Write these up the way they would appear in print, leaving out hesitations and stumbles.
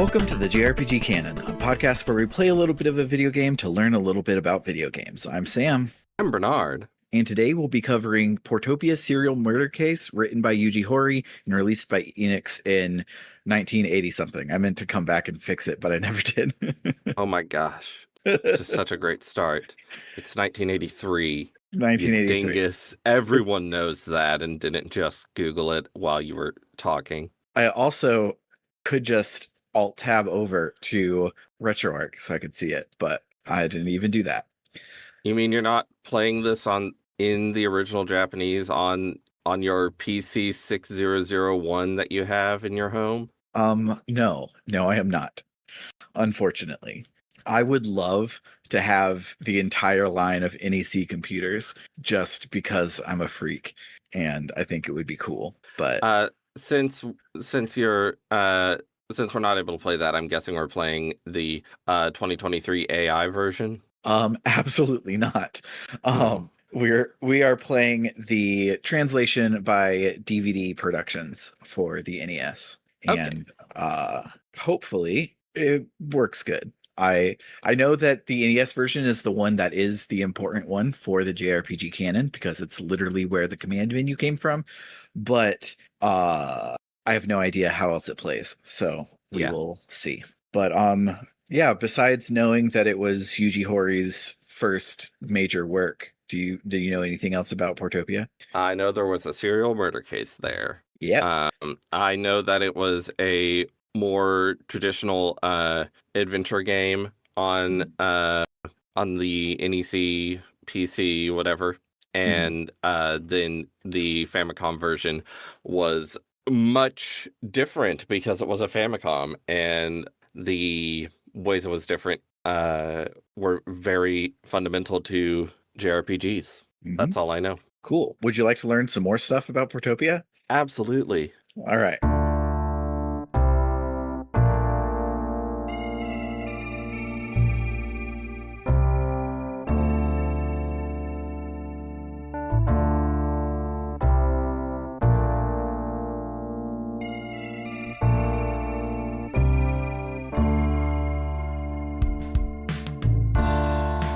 Welcome to the JRPG Canon, a podcast where we play a little bit of a video game to learn a little bit about video games. I'm Sam. I'm Bernard. And today we'll be covering Portopia Serial Murder Case, written by Yuji Horii and released by Enix in 1980-something. I meant to come back and fix it, but I never did. Oh my gosh. It's just such a great start. It's 1983. 1983. You dingus. Everyone knows that and didn't just Google it while you were talking. I also could just Alt-Tab over to RetroArch so I could see it, but I didn't even do that. You mean you're not playing this in the original Japanese on your PC 6001 that you have in your home? No, I am not. Unfortunately. I would love to have the entire line of NEC computers just because I'm a freak and I think it would be cool. But since we're not able to play that, I'm guessing we're playing the 2023 AI version. Absolutely not. We are playing the translation by DVD Productions for the NES, and hopefully it works good. I know that the NES version is the one that is the important one for the JRPG canon because it's literally where the command menu came from, but I have no idea how else it plays, so we will see. But yeah, besides knowing that it was Yuji Horii's first major work, do you know anything else about Portopia? I know there was a serial murder case there. Yeah. I know that it was a more traditional adventure game on the NEC PC, whatever. And then the Famicom version was much different because it was a Famicom, and the ways it was different were very fundamental to JRPGs. That's all I know. Cool. Would you like to learn some more stuff about Portopia? Absolutely. All right.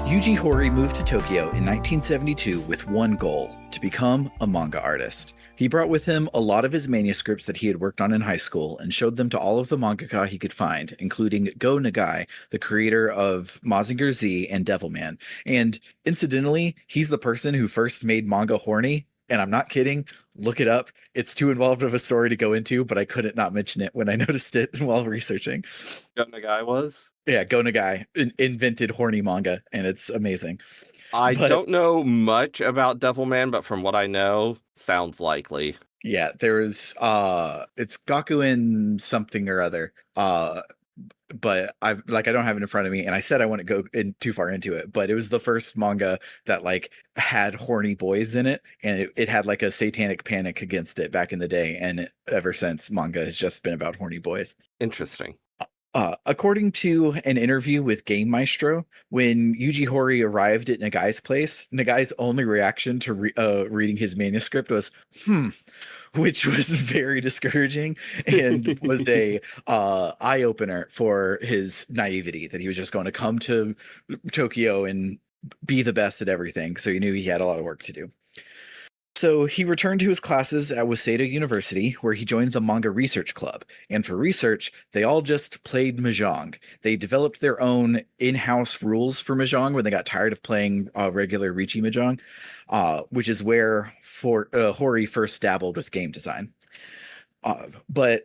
Yuji Horii moved to Tokyo in 1972 with one goal: to become a manga artist. He brought with him a lot of his manuscripts that he had worked on in high school and showed them to all of the mangaka he could find, including Go Nagai, the creator of Mazinger Z and Devilman. And incidentally, he's the person who first made manga horny. And I'm not kidding. Look it up. It's too involved of a story to go into, but I couldn't not mention it when I noticed it while researching. Go Nagai was? Yeah, Go Nagai invented horny manga, and it's amazing. I don't know much about Devilman, but from what I know, sounds likely. Yeah, there's it's Gakuen something or other. But I don't have it in front of me, and I said I wouldn't go in too far into it, but it was the first manga that like had horny boys in it, and it had like a satanic panic against it back in the day, and ever since manga has just been about horny boys. Interesting. According to an interview with Game Maestro, when Yuji Horii arrived at Nagai's place, Nagai's only reaction to reading his manuscript was, which was very discouraging and was a eye-opener for his naivety, that he was just going to come to Tokyo and be the best at everything. So he knew he had a lot of work to do. So he returned to his classes at Waseda University, where he joined the Manga Research Club. And for research, they all just played Mahjong. They developed their own in-house rules for Mahjong when they got tired of playing regular Riichi Mahjong, which is where Horii first dabbled with game design. But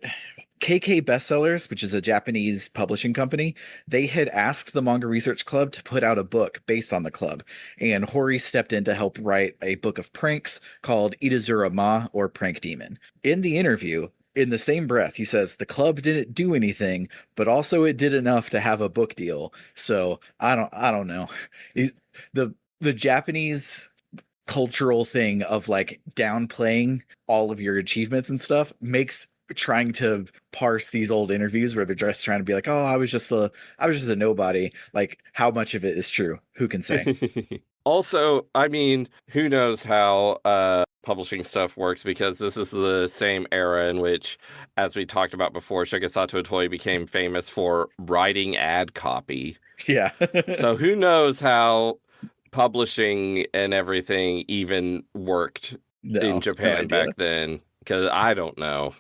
KK Bestsellers, which is a Japanese publishing company, they had asked the Manga Research Club to put out a book based on the club, and Horii stepped in to help write a book of pranks called Itazura Ma, or Prank Demon. In the interview, in the same breath, he says the club didn't do anything, but also it did enough to have a book deal. So I don't know. The Japanese cultural thing of like downplaying all of your achievements and stuff makes trying to parse these old interviews where they're just trying to be like, oh, I was just a nobody. Like, how much of it is true? Who can say? Also, I mean, who knows how publishing stuff works, because this is the same era in which, as we talked about before, Shigesato Itoi became famous for writing ad copy. Yeah. So who knows how publishing and everything even worked in No, no Japan idea. back then, because I don't know.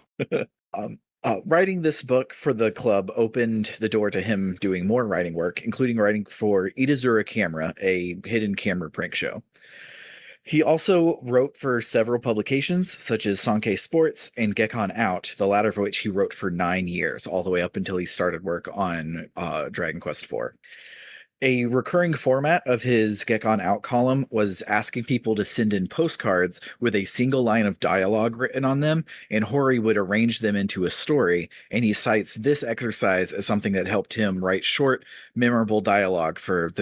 Writing this book for the club opened the door to him doing more writing work, including writing for Itazura Camera, a hidden camera prank show. He also wrote for several publications, such as Sankei Sports and Gekon Out, the latter of which he wrote for 9 years, all the way up until he started work on Dragon Quest IV. A recurring format of his Gekon Out column was asking people to send in postcards with a single line of dialogue written on them, and Hori would arrange them into a story, and he cites this exercise as something that helped him write short, memorable dialogue for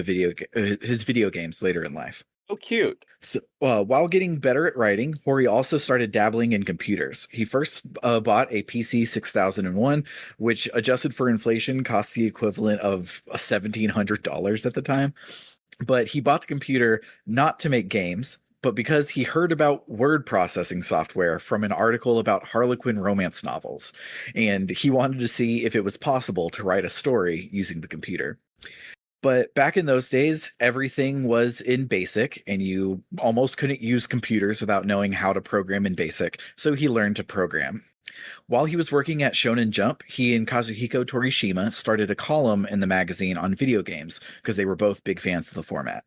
his video games later in life. Oh, cute. So, while getting better at writing, Hori also started dabbling in computers. He first bought a PC 6001, which adjusted for inflation cost the equivalent of $1,700 at the time. But he bought the computer not to make games, but because he heard about word processing software from an article about Harlequin romance novels, and he wanted to see if it was possible to write a story using the computer. But back in those days, everything was in BASIC, and you almost couldn't use computers without knowing how to program in BASIC, so he learned to program. While he was working at Shonen Jump, he and Kazuhiko Torishima started a column in the magazine on video games, because they were both big fans of the format.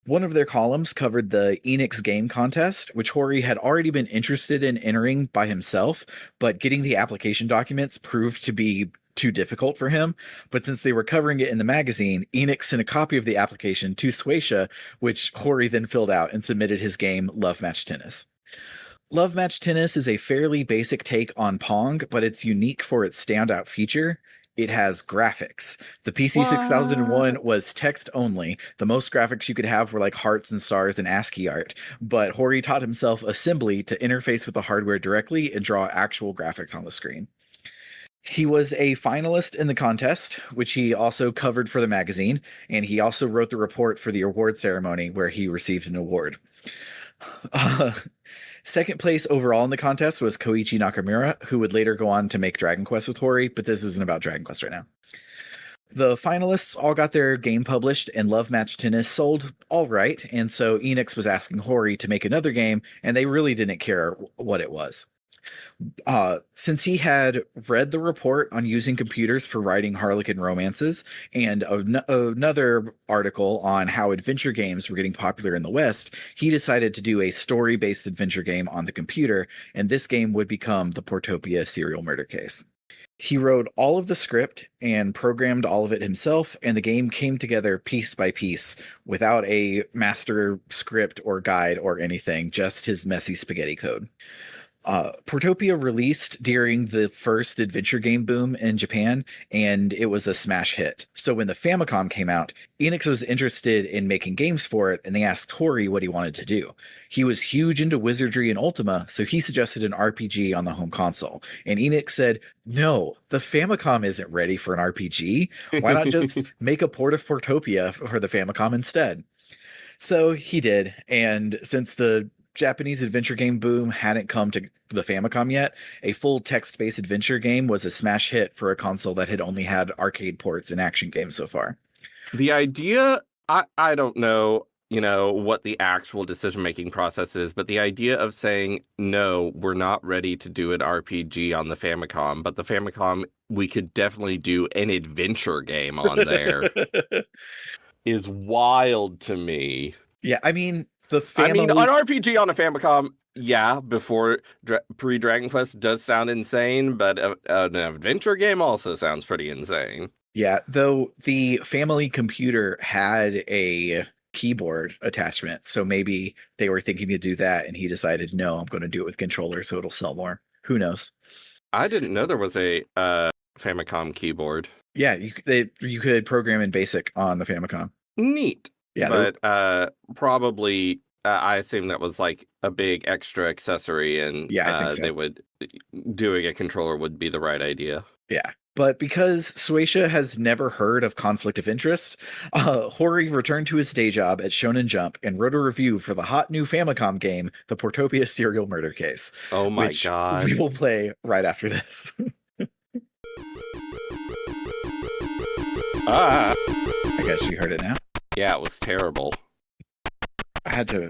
One of their columns covered the Enix Game Contest, which Hori had already been interested in entering by himself, but getting the application documents proved to be too difficult for him. But since they were covering it in the magazine, Enix sent a copy of the application to Suecia, which Hori then filled out and submitted his game Love Match Tennis. Love Match Tennis is a fairly basic take on Pong, but it's unique for its standout feature. It has graphics. The PC 6001 was text only. The most graphics you could have were like hearts and stars and ASCII art, but Hori taught himself assembly to interface with the hardware directly and draw actual graphics on the screen. He was a finalist in the contest, which he also covered for the magazine, and he also wrote the report for the award ceremony where he received an award. Uh, Second place overall in the contest was Koichi Nakamura, who would later go on to make Dragon Quest with Hori, but this isn't about Dragon Quest right now. The finalists all got their game published, and Love Match Tennis sold all right, and so Enix was asking Hori to make another game, and they really didn't care what it was. Since he had read the report on using computers for writing Harlequin romances and another article on how adventure games were getting popular in the West, he decided to do a story-based adventure game on the computer, and this game would become the Portopia Serial Murder Case. He wrote all of the script and programmed all of it himself, and the game came together piece by piece without a master script or guide or anything, just his messy spaghetti code. Portopia released during the first adventure game boom in Japan, and it was a smash hit. So when the Famicom came out, Enix was interested in making games for it, and they asked Hori what he wanted to do. He was huge into wizardry and Ultima, so he suggested an RPG on the home console. And Enix said, no, the Famicom isn't ready for an RPG. Why not just make a port of Portopia for the Famicom instead? So he did, and since the Japanese adventure game boom hadn't come to the Famicom yet, a full text-based adventure game was a smash hit for a console that had only had arcade ports and action games so far. The idea, I don't know, what the actual decision-making process is, but the idea of saying, no, we're not ready to do an RPG on the Famicom, but the Famicom, we could definitely do an adventure game on there, is wild to me. Yeah, I mean, an RPG on a Famicom, yeah, before pre-Dragon Quest does sound insane, but an adventure game also sounds pretty insane. Yeah, though the family computer had a keyboard attachment, so maybe they were thinking to do that, and he decided, no, I'm going to do it with controller, so it'll sell more. Who knows? I didn't know there was a Famicom keyboard. Yeah, you could program in BASIC on the Famicom. Neat. Yeah, but probably I assume that was like a big extra accessory, and yeah, I think so. doing a controller would be the right idea. Yeah, But because Suecia has never heard of conflict of interest, Hori returned to his day job at Shonen Jump and wrote a review for the hot new Famicom game, the Portopia Serial Murder Case, Oh my which we God. will play right after this. Ah. I guess you heard it now. Yeah, it was terrible. I had to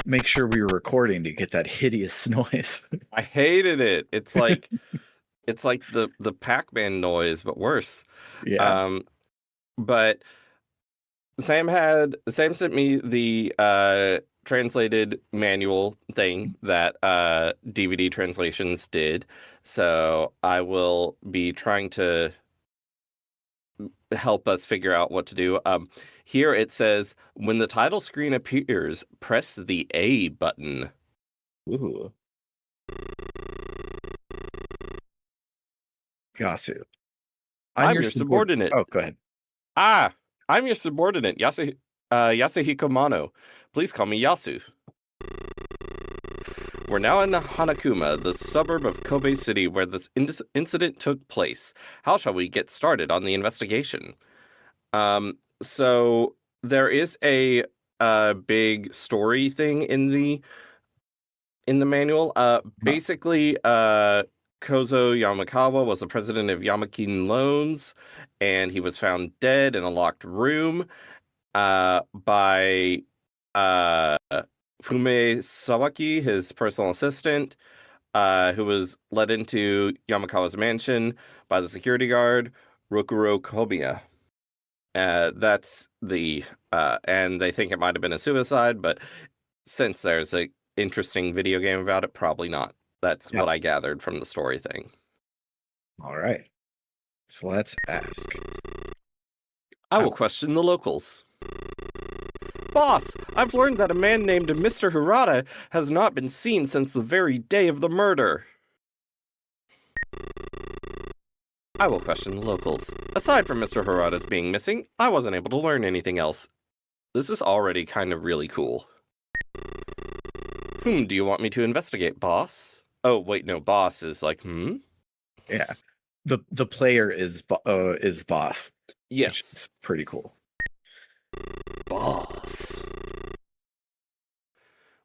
make sure we were recording to get that hideous noise. I hated it. It's like the Pac-Man noise, but worse. Yeah. But Sam sent me the translated manual thing that DVD translations did. So I will be trying to help us figure out what to do. Here it says, when the title screen appears, press the A button. Ooh. Yasu. I'm your subordinate. Oh, go ahead. Ah, I'm your subordinate, Yasuhiko Mano. Please call me Yasu. We're now in Hanakuma, the suburb of Kobe City where this incident took place. How shall we get started on the investigation? So there is a big story thing in the manual. Basically, Kozo Yamakawa was the president of Yamakin Loans, and he was found dead in a locked room by Fume Sawaki, his personal assistant, who was led into Yamakawa's mansion by the security guard, Rokuro Komiya. That's the, and they think it might have been a suicide, but since there's an interesting video game about it, probably not. That's what I gathered from the story thing. All right. So let's ask. I will question the locals. Boss, I've learned that a man named Mr. Hirata has not been seen since the very day of the murder. I will question the locals. Aside from Mr. Hirata's being missing, I wasn't able to learn anything else. This is already kind of really cool. Whom do you want me to investigate, boss? Oh, wait, no, boss is like, Yeah. The player is boss. Yes. Which is pretty cool. Boss.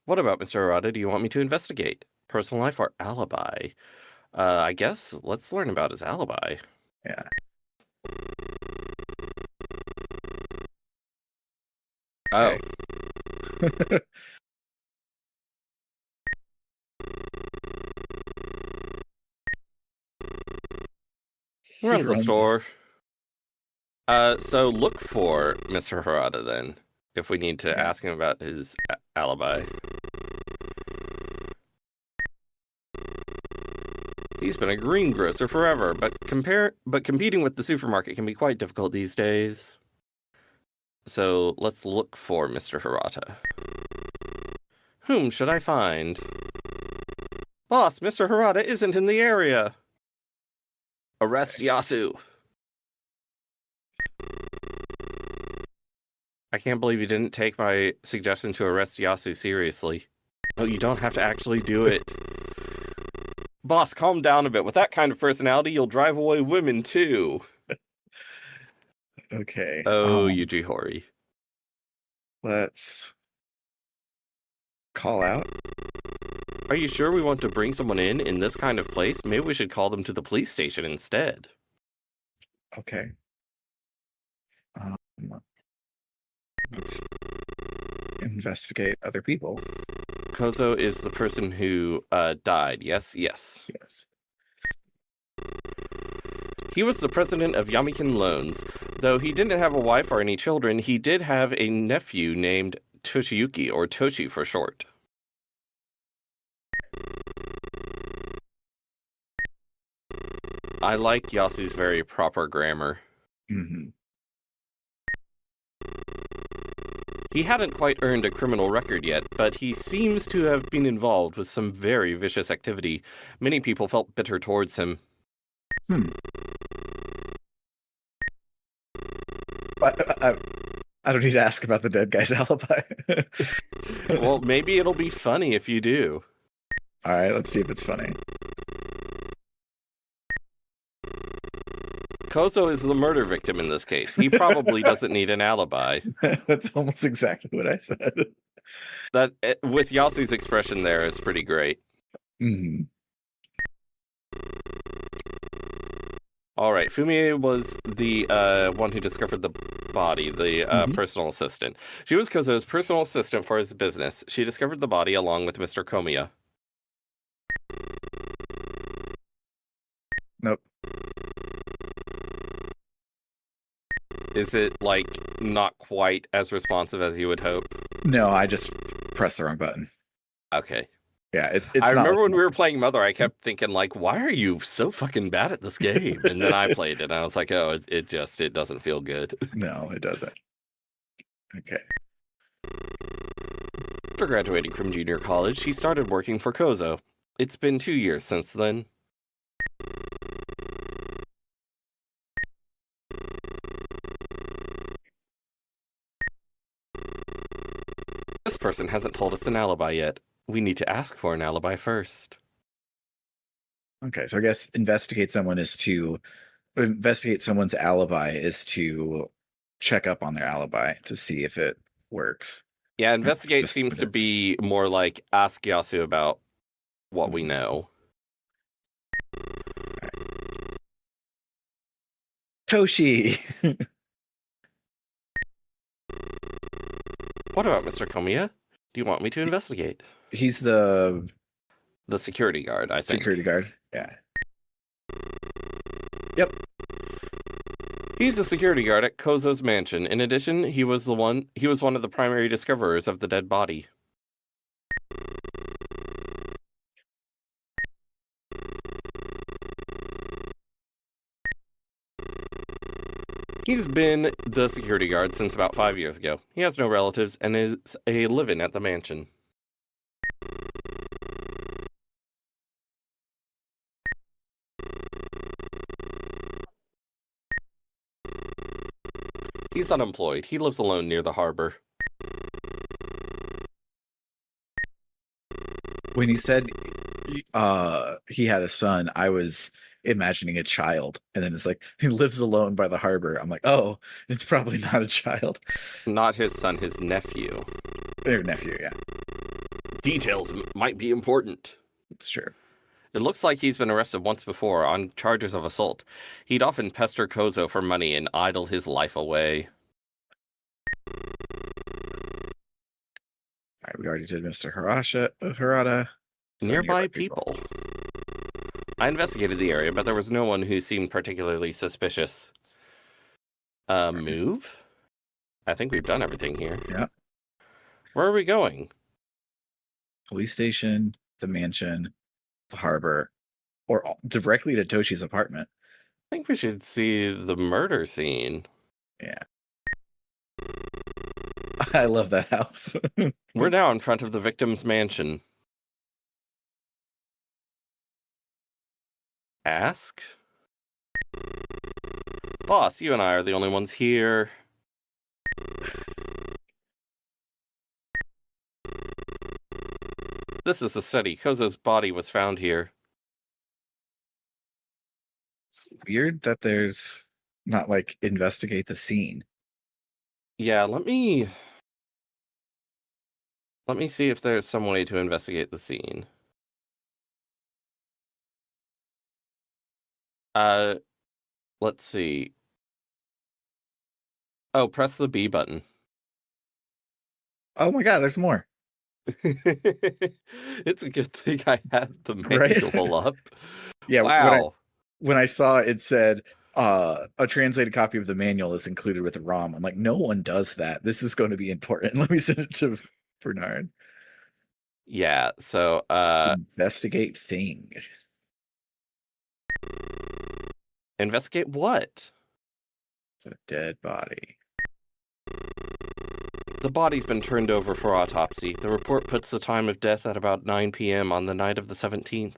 What about Mr. Hirata do you want me to investigate? Personal life or alibi? I guess let's learn about his alibi. Yeah. Oh. Runs the store. So look for Mr. Hirata then, if we need to ask him about his alibi. He's been a greengrocer forever, but competing with the supermarket can be quite difficult these days. So let's look for Mr. Hirata. Whom should I find? Boss, Mr. Hirata isn't in the area. Arrest Yasu. I can't believe you didn't take my suggestion to arrest Yasu seriously. No, you don't have to actually do it. Boss, calm down a bit. With that kind of personality, you'll drive away women, too. Okay. Oh, Yuji Horii. Let's call out. Are you sure we want to bring someone in this kind of place? Maybe we should call them to the police station instead. Okay. Let's investigate other people. Kozo is the person who died. Yes, yes. Yes. He was the president of Yamikin Loans. Though he didn't have a wife or any children, he did have a nephew named Toshiyuki, or Toshi for short. I like Yasu's very proper grammar. Mm-hmm. He hadn't quite earned a criminal record yet, but he seems to have been involved with some very vicious activity. Many people felt bitter towards him. I don't need to ask about the dead guy's alibi. Well, maybe it'll be funny if you do. All right, let's see if it's funny. Kozo is the murder victim in this case. He probably doesn't need an alibi. That's almost exactly what I said. That with Yasu's expression there is pretty great. Mm-hmm. All right, Fumie was the one who discovered the body, the personal assistant. She was Kozo's personal assistant for his business. She discovered the body along with Mr. Komiya. Nope. Is it, like, not quite as responsive as you would hope? No, I just pressed the wrong button. Okay. Yeah, it's I not remember like when we were playing Mother, I kept thinking, like, why are you so fucking bad at this game? And then I played it, and I was like, oh, it doesn't feel good. No, it doesn't. Okay. After graduating from junior college, she started working for Kozo. It's been 2 years since then. This person hasn't told us an alibi yet. We need to ask for an alibi first. Okay, so I guess investigate someone's alibi is to check up on their alibi to see if it works. Yeah, investigate Just seems what to it is. be more like ask Yasu about what we know. Toshi. What about Mr. Komiya? Do you want me to investigate? He's the The security guard, I think. security guard. Yeah. Yep. He's a security guard at Kozo's mansion. In addition, he was one of the primary discoverers of the dead body. He's been the security guard since about 5 years ago. He has no relatives and is a live-in at the mansion. He's unemployed. He lives alone near the harbor. When he said he had a son, I was imagining a child, and then it's like he lives alone by the harbor. I'm like, oh, it's probably not a child. Not his son, his nephew. Their nephew, yeah. Details might be important. It's true. It looks like he's been arrested once before on charges of assault. He'd often pester Kozo for money and idle his life away. All right, we already did Mr. Harada. So Nearby people. I investigated the area, but there was no one who seemed particularly suspicious. Move? I think we've done everything here. Yeah. Where are we going? Police station, the mansion, the harbor, or directly to Toshi's apartment. I think we should see the murder scene. Yeah. I love that house. We're now in front of the victim's mansion. Ask? Boss, you and I are the only ones here. This is the study. Kozo's body was found here. It's weird that there's not like investigate the scene. Yeah, let me see if there's some way to investigate the scene. Let's see. Oh, press the B button. Oh my god, there's more. It's a good thing I had the manual up. Yeah, wow. When I saw it said a translated copy of the manual is included with the ROM, I'm like, no one does that. This is going to be important. Let me send it to Bernard. Yeah, so investigate thing. Investigate what? It's a dead body. The body's been turned over for autopsy. The report puts the time of death at about 9 p.m. on the night of the 17th.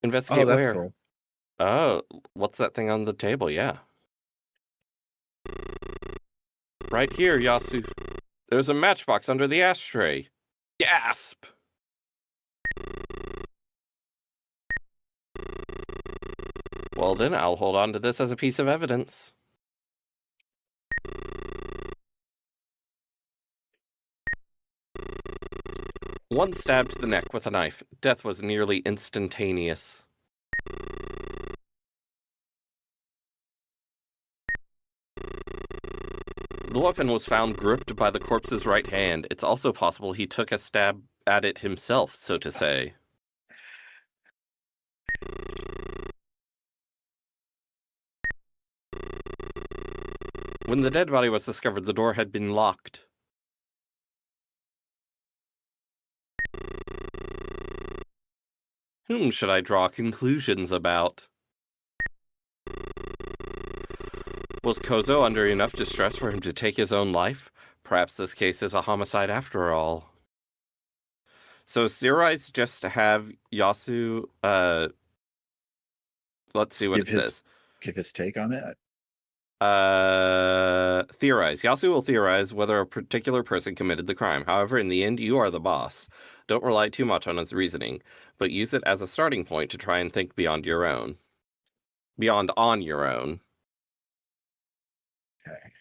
Investigate that's where? cool. Oh, what's that thing on the table? Yeah. Right here, Yasu. There's a matchbox under the ashtray. Gasp! Well, then I'll hold on to this as a piece of evidence. One stab to the neck with a knife. Death was nearly instantaneous. The weapon was found gripped by the corpse's right hand. It's also possible he took a stab at it himself, so to say. When the dead body was discovered, the door had been locked. Whom should I draw conclusions about? Was Kozo under enough distress for him to take his own life? Perhaps this case is a homicide after all. So theorize just to have Yasu, let's see what it says. Give his take on it. Theorize. Yasu will theorize whether a particular person committed the crime. However, in the end, you are the boss. Don't rely too much on his reasoning, but use it as a starting point to try and think beyond on your own. Okay.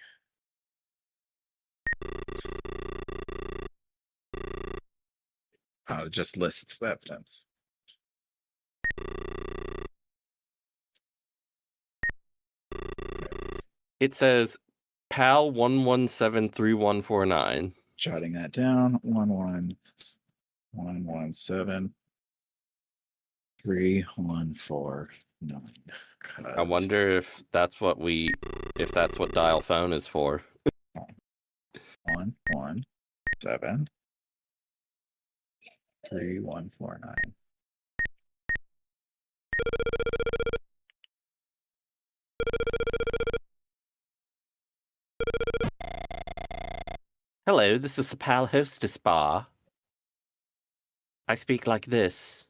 Oh, just lists evidence. It says PAL 1173149. Jotting that down. 1173149. I wonder if that's what dial phone is for. 1173149. Hello, this is the PAL Hostess Bar. I speak like this.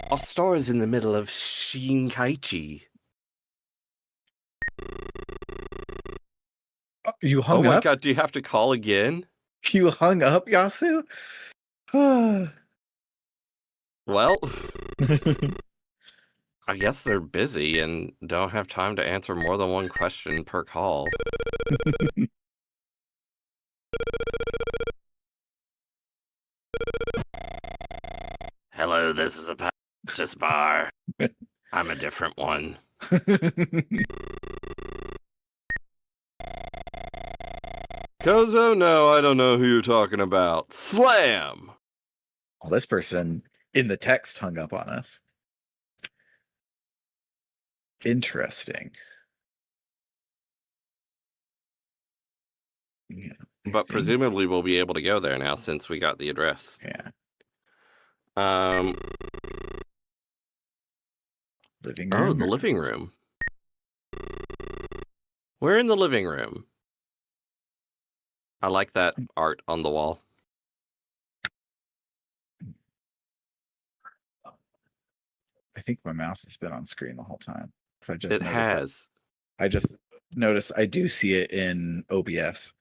Our store is in the middle of Shinkaichi. You hung up? Oh my god, do you have to call again? You hung up, Yasu? Well, I guess they're busy and don't have time to answer more than one question per call. Hello, this is a Hostess Bar. I'm a different one. Kozo, no, I don't know who you're talking about. Slam! Well, this person in the text hung up on us. Interesting. Yeah, But presumably we'll be able to go there now since we got the address. Yeah. Living room. Oh, the living room. We're in the living room. I like that art on the wall. I think my mouse has been on screen the whole time. I just noticed I do see it in OBS.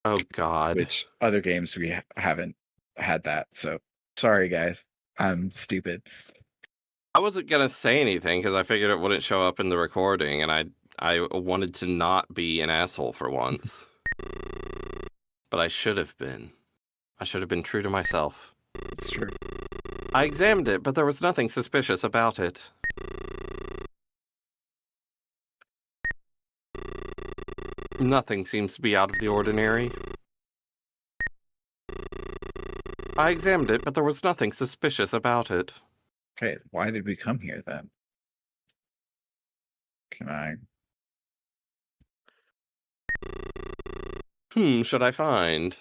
Oh god. Which other games we haven't had that. So sorry guys. I'm stupid. I wasn't gonna say anything because I figured it wouldn't show up in the recording, and I wanted to not be an asshole for once. But I should have been. I should have been true to myself. It's true. I examined it, but there was nothing suspicious about it. Nothing seems to be out of the ordinary. I examined it, but there was nothing suspicious about it. Okay, why did we come here then? Can I? Should I find?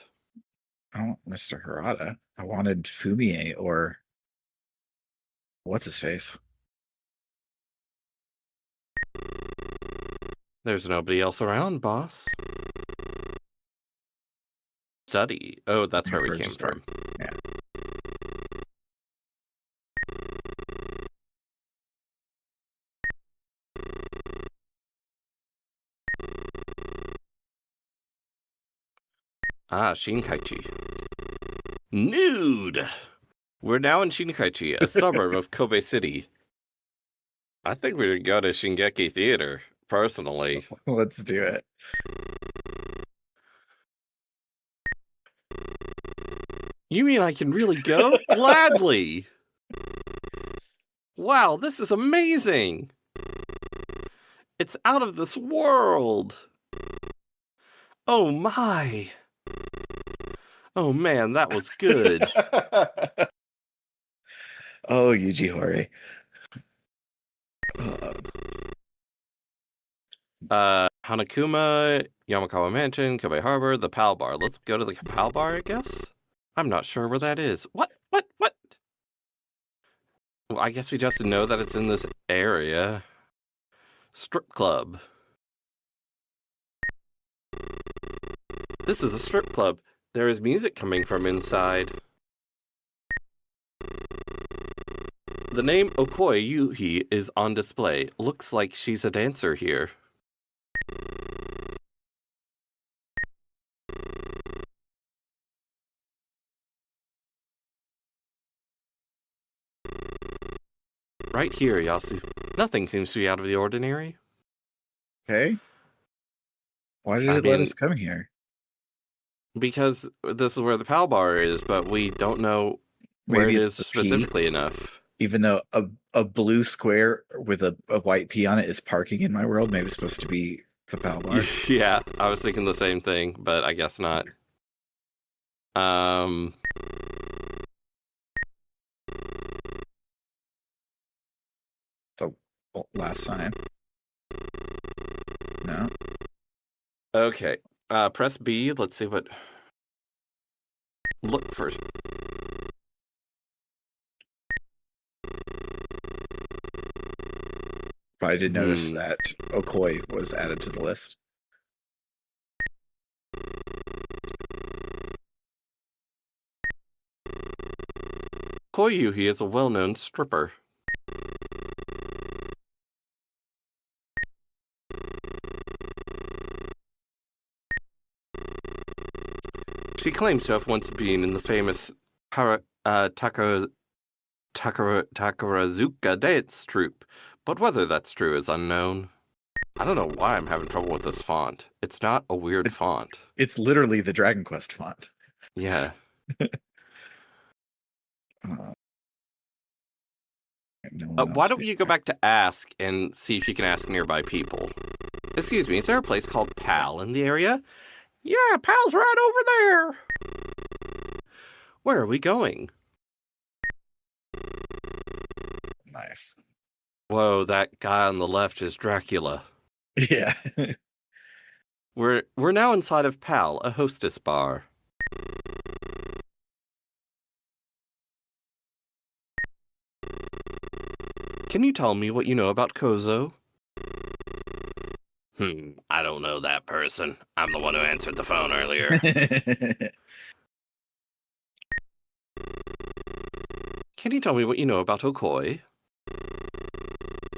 I don't want Mr. Harada. I wanted Fumie or what's his face? There's nobody else around, boss. Study. Oh, that's where we came from. Yeah. Ah, Shinkaichi. Nude! We're now in Shinkaichi, a suburb of Kobe City. I think we should go to Shingeki Theater, personally. Let's do it. You mean I can really go? Gladly! Wow, this is amazing! It's out of this world! Oh my! Oh man, that was good. Oh, Yuji Horii. Hanakuma, Yamakawa Mansion, Kobe Harbor, the Pal Bar. Let's go to the Pal Bar, I guess? I'm not sure where that is. What? Well, I guess we just know that it's in this area. Strip club. This is a strip club. There is music coming from inside. The name Okoi Yuhi is on display. Looks like she's a dancer here. Right here, Yasu. Nothing seems to be out of the ordinary. Okay. Why did it let us come here? Because this is where the Pal Bar is, but we don't know where it is specifically enough. Even though a blue square with a white P on it is parking in my world, maybe it's supposed to be the Pal Bar. Yeah, I was thinking the same thing, but I guess not. The last sign. No. Okay. Press B. Let's see what. Look first. I did notice that Okoi was added to the list. Koyuhi is a well-known stripper. She claims to have once been in the famous Takarazuka dance troupe, but whether that's true is unknown. I don't know why I'm having trouble with this font. It's not a weird font. It's literally the Dragon Quest font. Yeah. Why don't you go back to ask and see if you can ask nearby people? Excuse me, is there a place called Pal in the area? Yeah, Pal's right over there. Where are we going? Nice. Whoa, that guy on the left is Dracula. Yeah. We're now inside of Pal, a hostess bar. Can you tell me what you know about Kozo? I don't know that person. I'm the one who answered the phone earlier. Can you tell me what you know about Okoi?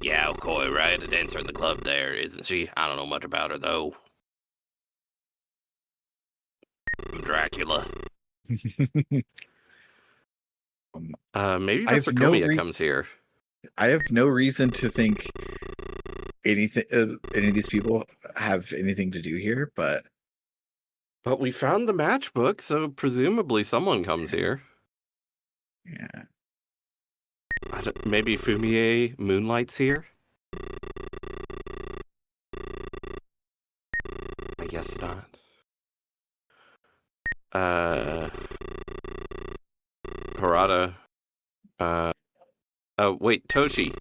Yeah, Okoi, right? A dancer in the club there, isn't she? I don't know much about her, though. I'm Dracula. Maybe Mr. Komiya comes here. I have no reason to think any of these people have anything to do here, but we found the matchbook, so presumably someone comes here. Yeah. Maybe Fumie moonlights here? I guess not. Harada. Oh, wait, Toshi.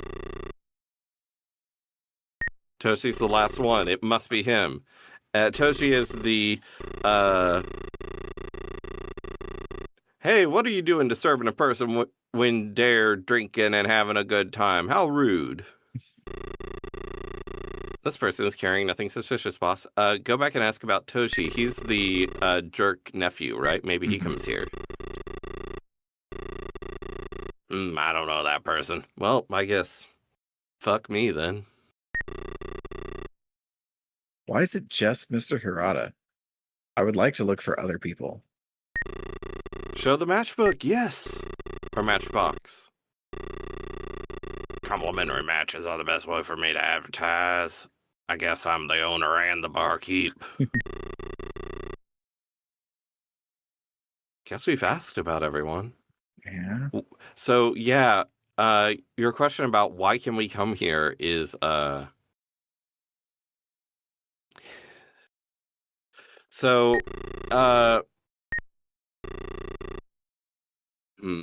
Toshi's the last one. It must be him. Toshi is the, hey, what are you doing disturbing a person when they're drinking and having a good time? How rude. This person is carrying nothing suspicious, boss. Go back and ask about Toshi. He's the jerk nephew, right? Maybe he comes here. I don't know that person. Well, I guess fuck me then. Why is it just Mr. Hirata? I would like to look for other people. Show the matchbook, yes. Or matchbox. Complimentary matches are the best way for me to advertise. I guess I'm the owner and the barkeep. Guess we've asked about everyone. Yeah. So yeah, your question about why can we come here is so hmm.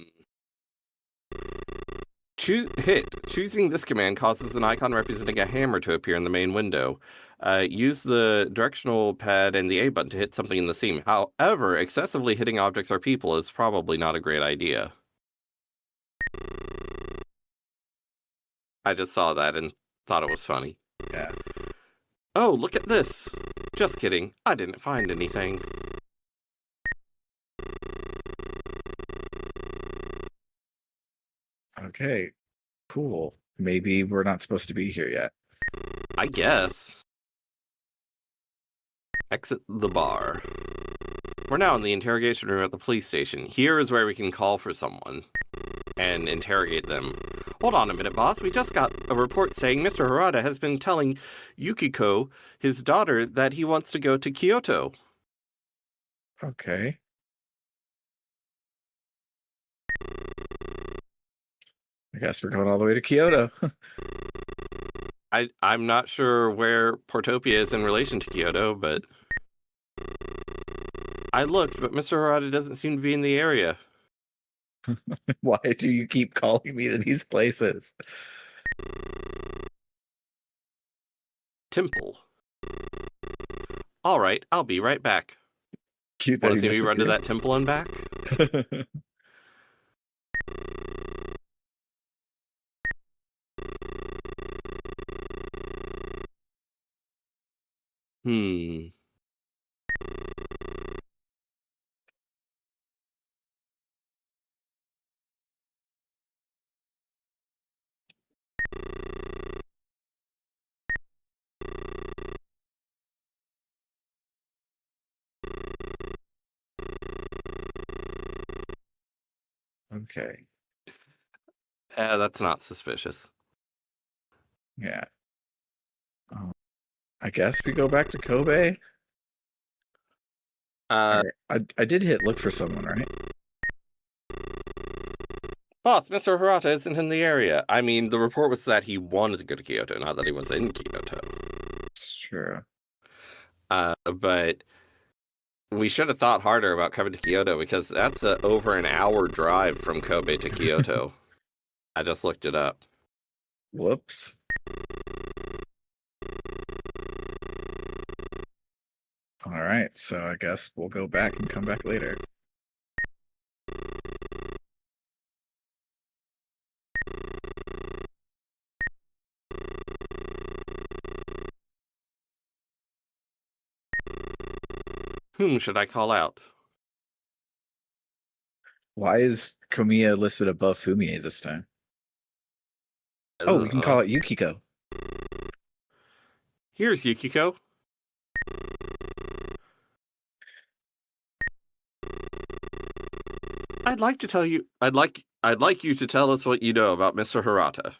Choosing this command causes an icon representing a hammer to appear in the main window. Use the directional pad and the A button to hit something in the scene. However, excessively hitting objects or people is probably not a great idea. I just saw that and thought it was funny. Yeah. Oh, look at this! Just kidding. I didn't find anything. Okay. Cool. Maybe we're not supposed to be here yet. I guess. Exit the bar. We're now in the interrogation room at the police station. Here is where we can call for someone and interrogate them. Hold on a minute, boss. We just got a report saying Mr. Harada has been telling Yukiko, his daughter, that he wants to go to Kyoto. Okay. I guess we're going all the way to Kyoto. I'm not sure where Portopia is in relation to Kyoto, but I looked, but Mr. Harada doesn't seem to be in the area. Why do you keep calling me to these places? Temple. All right, I'll be right back. Cute Want that to he see me run to disappeared. that temple and back? Hmm. Okay. That's not suspicious. Yeah. I guess we go back to Kobe. Uh, I did hit look for someone, right? Boss, Mr. Hirata isn't in the area. I mean, the report was that he wanted to go to Kyoto, not that he was in Kyoto. Sure. But we should have thought harder about coming to Kyoto because that's over an hour drive from Kobe to Kyoto. I just looked it up. Whoops. All right, so I guess we'll go back and come back later. Whom should I call out? Why is Komiya listed above Fumie this time? Oh, we can call it Yukiko. Here's Yukiko. I'd like you to tell us what you know about Mr. Hirata.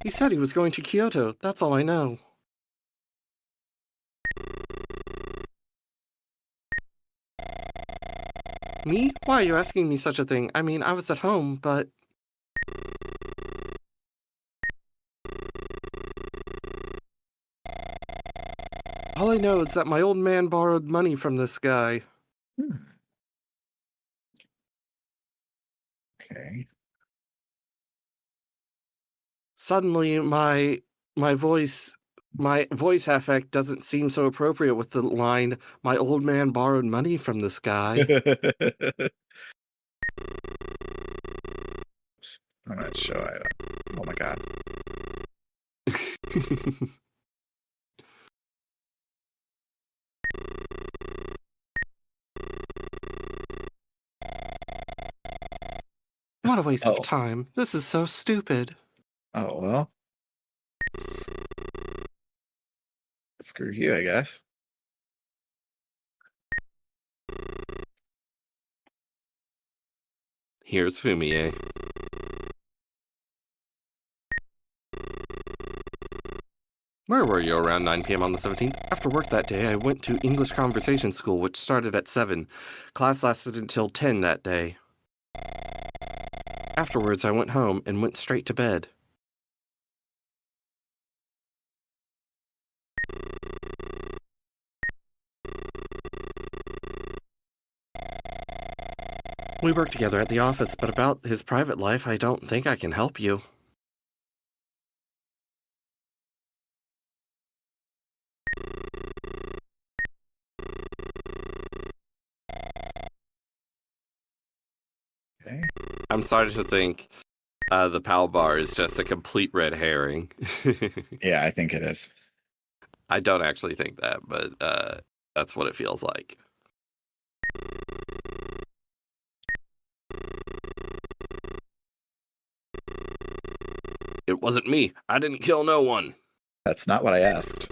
He said he was going to Kyoto. That's all I know. Me? Why are you asking me such a thing? I mean, I was at home, but... All I know is that my old man borrowed money from this guy. Okay. Suddenly, my voice affect doesn't seem so appropriate with the line, my old man borrowed money from this guy. I'm not sure. Oh my god. What a waste of time. This is so stupid. Oh, well. Screw you, I guess. Here's Fumie. Where were you around 9 p.m. on the 17th? After work that day, I went to English Conversation School, which started at 7. Class lasted until 10 that day. Afterwards, I went home and went straight to bed. We work together at the office, but about his private life, I don't think I can help you. Okay. I'm sorry to think the PAL bar is just a complete red herring. Yeah, I think it is. I don't actually think that, but that's what it feels like. It wasn't me. I didn't kill no one. That's not what I asked.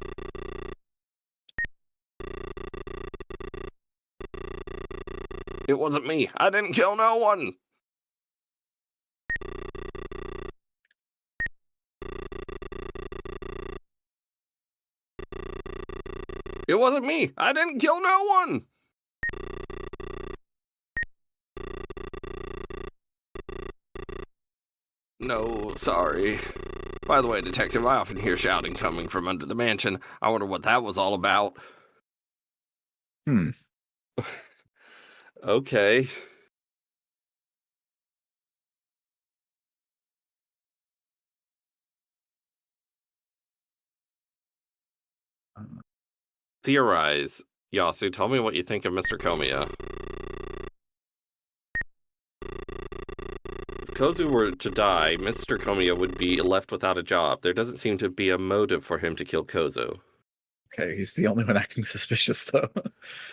It wasn't me. I didn't kill no one. It wasn't me. I didn't kill no one. No, sorry. By the way, Detective, I often hear shouting coming from under the mansion. I wonder what that was all about. Okay. Theorize. Yasu, tell me what you think of Mr. Komiya. If Kozu were to die, Mr. Komiya would be left without a job. There doesn't seem to be a motive for him to kill Kozu. Okay, he's the only one acting suspicious, though.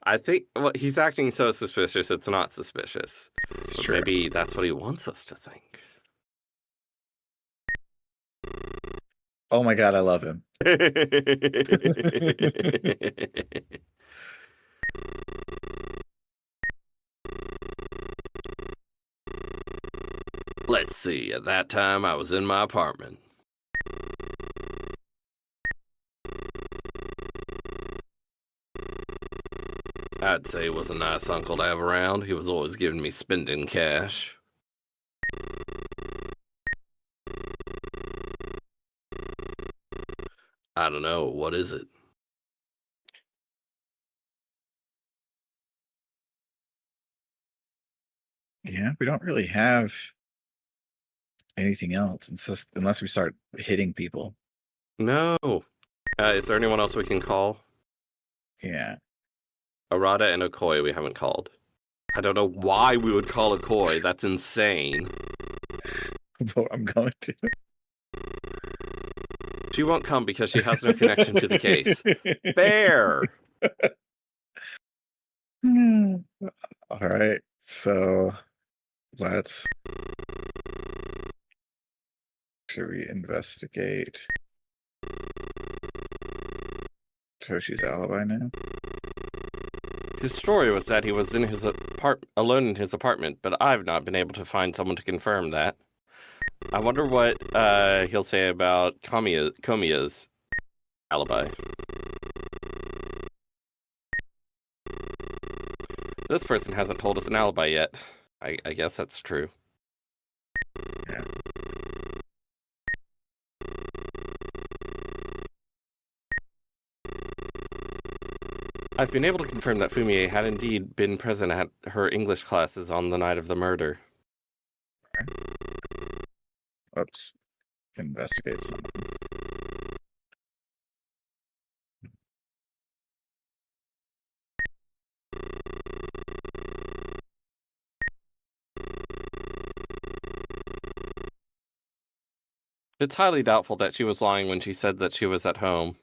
I think he's acting so suspicious, it's not suspicious. It's But true. maybe that's what he wants us to think. Oh my god, I love him. Let's see, at that time I was in my apartment. I'd say he was a nice uncle to have around. He was always giving me spending cash. I don't know, what is it? Yeah, we don't really have anything else unless we start hitting people. No. Is there anyone else we can call? Yeah. Arata and Okoi we haven't called. I don't know why we would call Okoi. That's insane. But I'm going to. She won't come because she has no connection to the case. Fair. All right. So let's. Should we investigate Toshi's alibi now? His story was that he was in his alone in his apartment, but I've not been able to find someone to confirm that. I wonder what he'll say about Komiya's alibi. This person hasn't told us an alibi yet. I guess that's true. Yeah. I've been able to confirm that Fumie had indeed been present at her English classes on the night of the murder. Oops. Investigate something. It's highly doubtful that she was lying when she said that she was at home.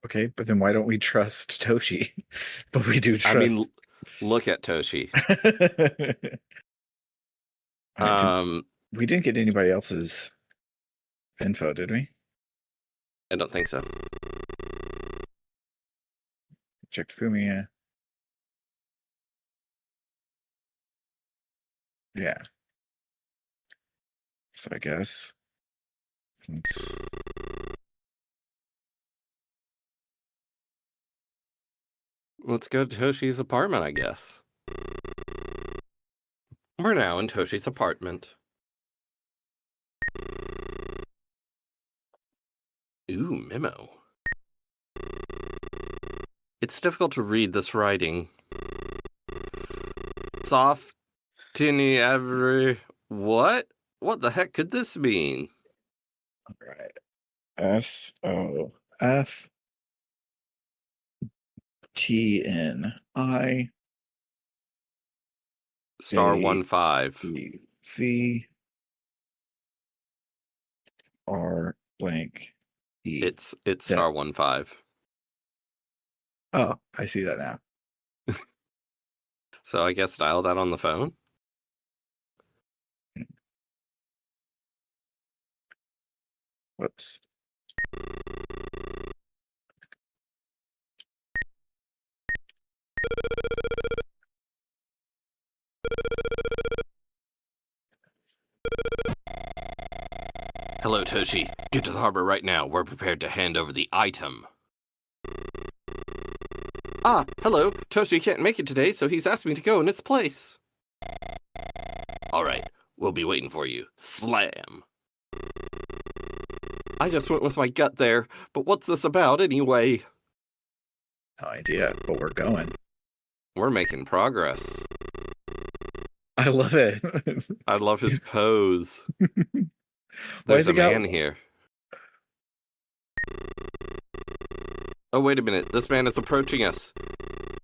Okay, but then why don't we trust Toshi? But we do trust. I mean, look at Toshi. We didn't get anybody else's info, did we? I don't think so. Checked Fumiya. Yeah. So I guess let's go to Toshi's apartment, I guess. We're now in Toshi's apartment. Ooh, memo. It's difficult to read this writing. Soft, tinny, every... What? What the heck could this mean? all right. SOFTNI Star 15. V R blank E. It's star 15. Oh, I see that now. So I guess dial that on the phone? Whoops. Hello, Toshi. Get to the harbor right now. We're prepared to hand over the item. Ah, hello. Toshi can't make it today, so he's asked me to go in its place. All right, we'll be waiting for you. Slam. I just went with my gut there, but what's this about anyway? No idea, but we're going. We're making progress. I love it. I love his pose. Why There's is a it got- man here. Oh, wait a minute. This man is approaching us.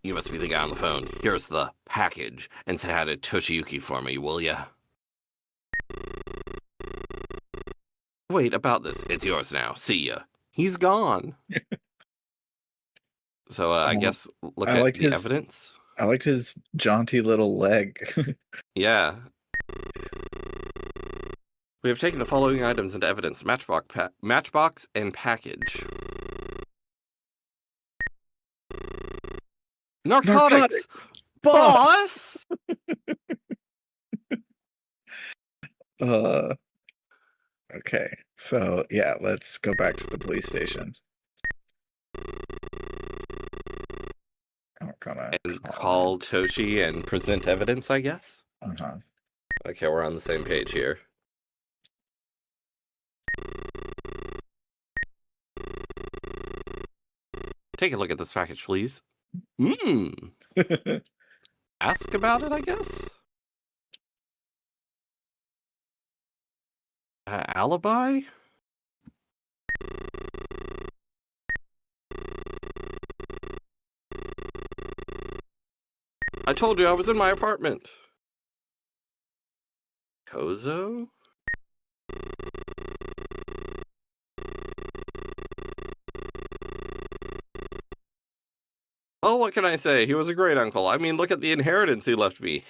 You must be the guy on the phone. Here's the package. And say hi to Toshiyuki for me, will ya? Wait, about this. It's yours now. See ya. He's gone. So I guess look I at liked the evidence. I liked his jaunty little leg. Yeah. We have taken the following items into evidence. Matchbox and package. Narcotics! Boss! Okay, so yeah, let's go back to the police station. I'm gonna call Toshi and present evidence, I guess? Uh-huh. Okay, we're on the same page here. Take a look at this package, please. Ask about it, I guess? Alibi? I told you I was in my apartment. Kozo? Oh, what can I say? He was a great uncle. I mean, look at the inheritance he left me.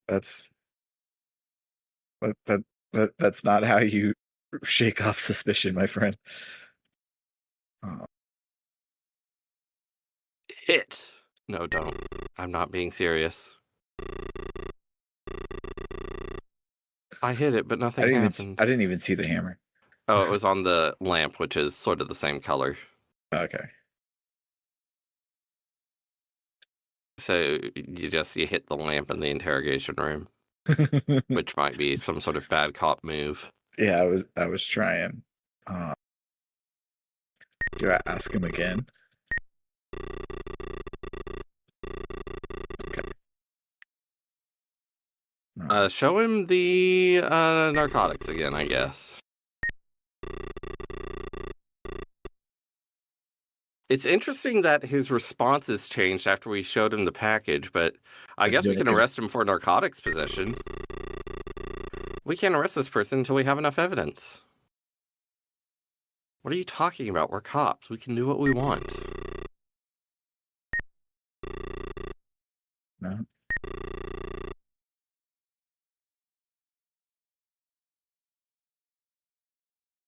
That's that's not how you shake off suspicion, my friend. Hit. No, don't. I'm not being serious. I hit it, but nothing happened. I didn't even see the hammer. Oh, it was on the lamp, which is sort of the same color. Okay. So you hit the lamp in the interrogation room, which might be some sort of bad cop move. Yeah, I was trying. Do I ask him again? Okay. Show him the narcotics again, I guess. It's interesting that his responses changed after we showed him the package, but I guess we can arrest him for narcotics possession. We can't arrest this person until we have enough evidence. What are you talking about? We're cops. We can do what we want. No.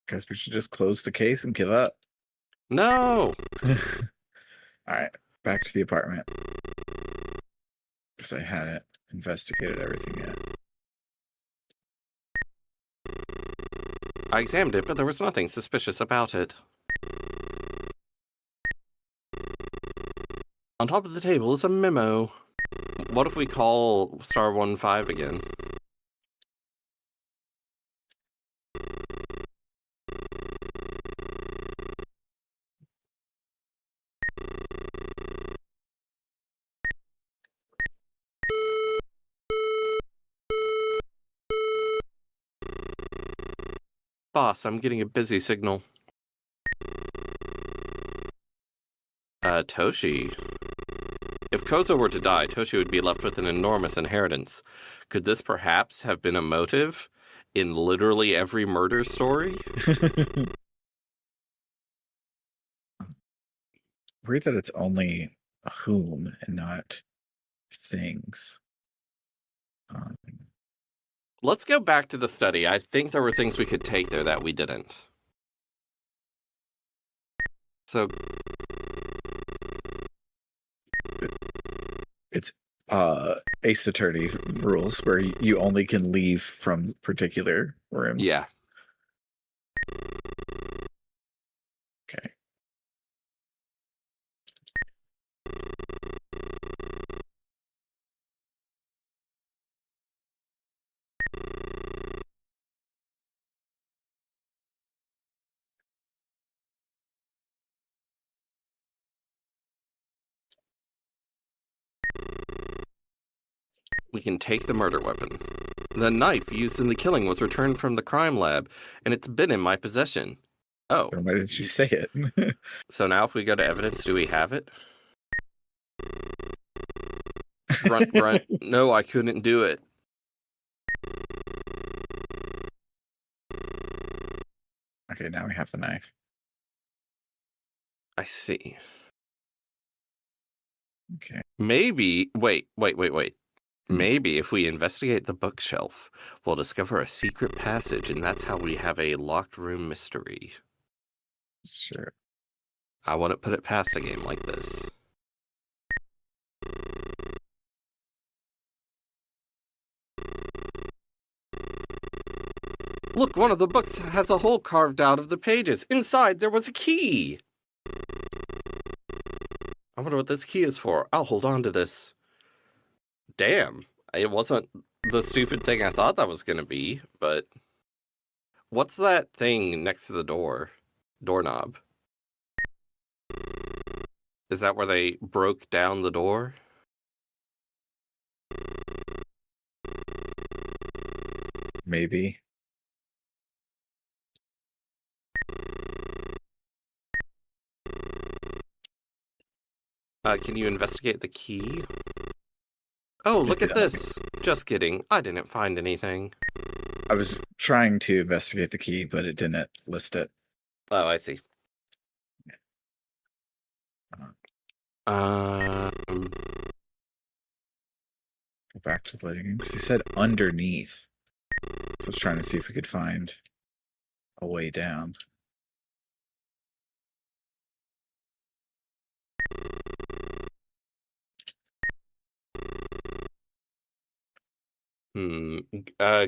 Guess we should just close the case and give up. No! All right, back to the apartment. Because I had it. investigated everything yet. I examined it, but there was nothing suspicious about it. On top of the table is a memo. What if we call star 15 again? Boss, I'm getting a busy signal. Toshi. If Kozo were to die, Toshi would be left with an enormous inheritance. Could this perhaps have been a motive in literally every murder story? Weird that it's only whom and not things. Let's go back to the study. I think there were things we could take there that we didn't. So it's Ace Attorney rules where you only can leave from particular rooms. yeah. Okay. We can take the murder weapon. The knife used in the killing was returned from the crime lab, and it's been in my possession. Oh. So why did she say it? So now if we go to evidence, do we have it? Grunt, grunt. No, I couldn't do it. Okay, now we have the knife. I see. Okay. Maybe, wait. Maybe if we investigate the bookshelf, we'll discover a secret passage, and that's how we have a locked room mystery. Sure. I wouldn't put it past a game like this. Look, one of the books has a hole carved out of the pages. Inside, there was a key. I wonder what this key is for. I'll hold on to this. Damn, it wasn't the stupid thing I thought that was going to be, but... What's that thing next to the door? Doorknob. Is that where they broke down the door? Maybe. Can you investigate the key? Oh, look at this. Just kidding. I didn't find anything. I was trying to investigate the key, but it didn't list it. Oh, I see. Go back to the living room because he said underneath. So I was trying to see if we could find a way down.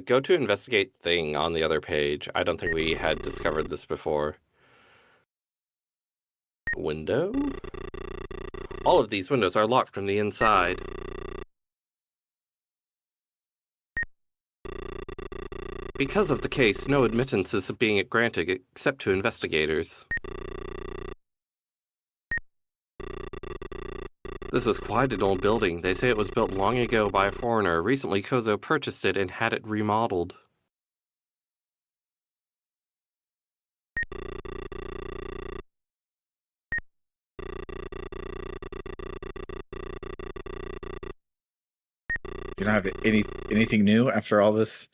Go to investigate thing on the other page. I don't think we had discovered this before. Window? All of these windows are locked from the inside. Because of the case, no admittance is being granted except to investigators. This is quite an old building. They say it was built long ago by a foreigner. Recently, Kozo purchased it and had it remodeled. You don't have anything new after all this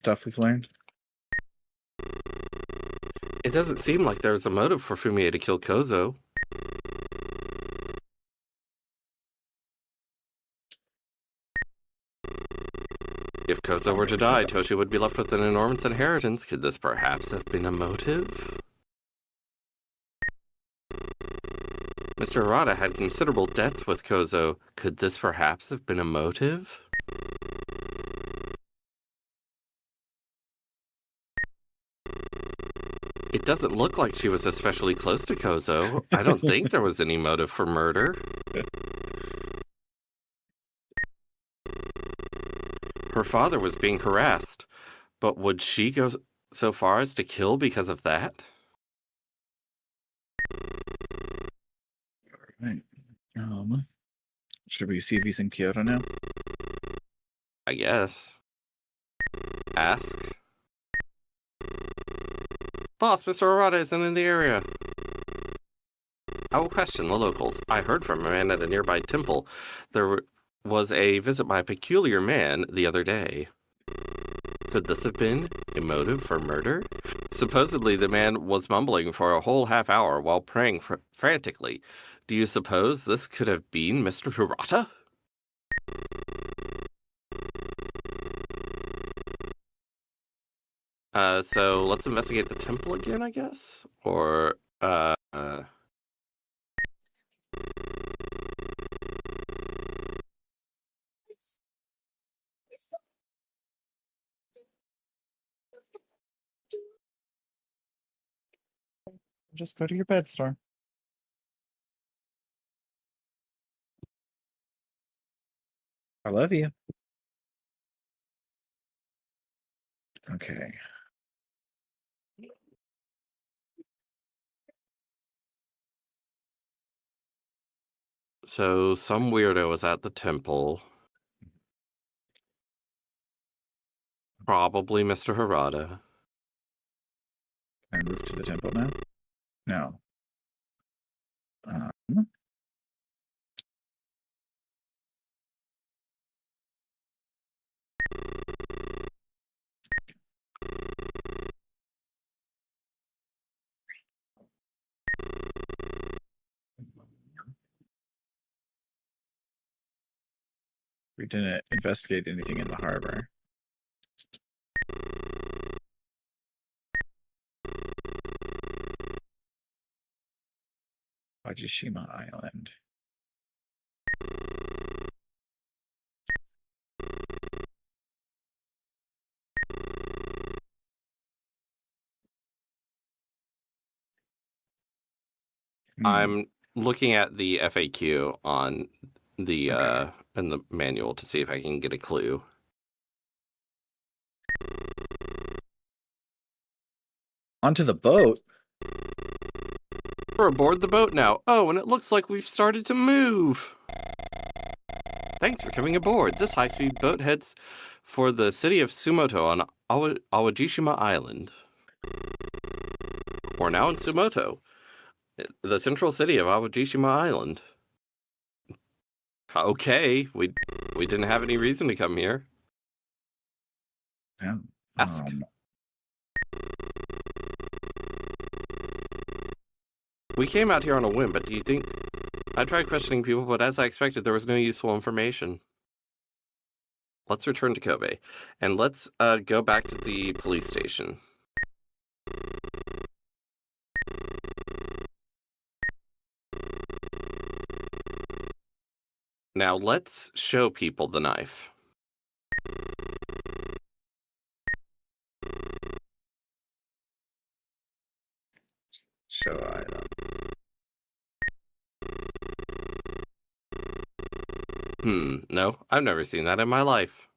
stuff we've learned? It doesn't seem like there's a motive for Fumie to kill Kozo. If Kozo were to die, Toshi would be left with an enormous inheritance. Could this perhaps have been a motive? Mr. Arata had considerable debts with Kozo. Could this perhaps have been a motive? It doesn't look like she was especially close to Kozo. I don't think there was any motive for murder. Her father was being harassed, but would she go so far as to kill because of that? Right. Should we see if he's in Kyoto now? I guess. Ask. Boss, Mr. Arata isn't in the area. I will question the locals. I heard from a man at a nearby temple. There was a visit by a peculiar man the other day. Could this have been a motive for murder? Supposedly, the man was mumbling for a whole half hour while praying frantically. Do you suppose this could have been Mr. Hirata? So let's investigate the temple again, I guess? Or, Just go to your bed, Storm. I love you. Okay. so some weirdo was at the temple. Probably Mr. Hirata. Can I move to the temple now? No. We didn't investigate anything in the harbor. Wajishima Island. I'm looking at the FAQ on the Okay. in the manual to see if I can get a clue. Onto the boat. We're aboard the boat now. Oh, and it looks like we've started to move. Thanks for coming aboard. This high-speed boat heads for the city of Sumoto on Awajishima Island. We're now in Sumoto, the central city of Awajishima Island. Okay, we didn't have any reason to come here. Yeah. Ask. We came out here on a whim, but do you think... I tried questioning people, but as I expected, there was no useful information. Let's return to Kobe, and let's go back to the police station. Now let's show people the knife. Show item. No, I've never seen that in my life.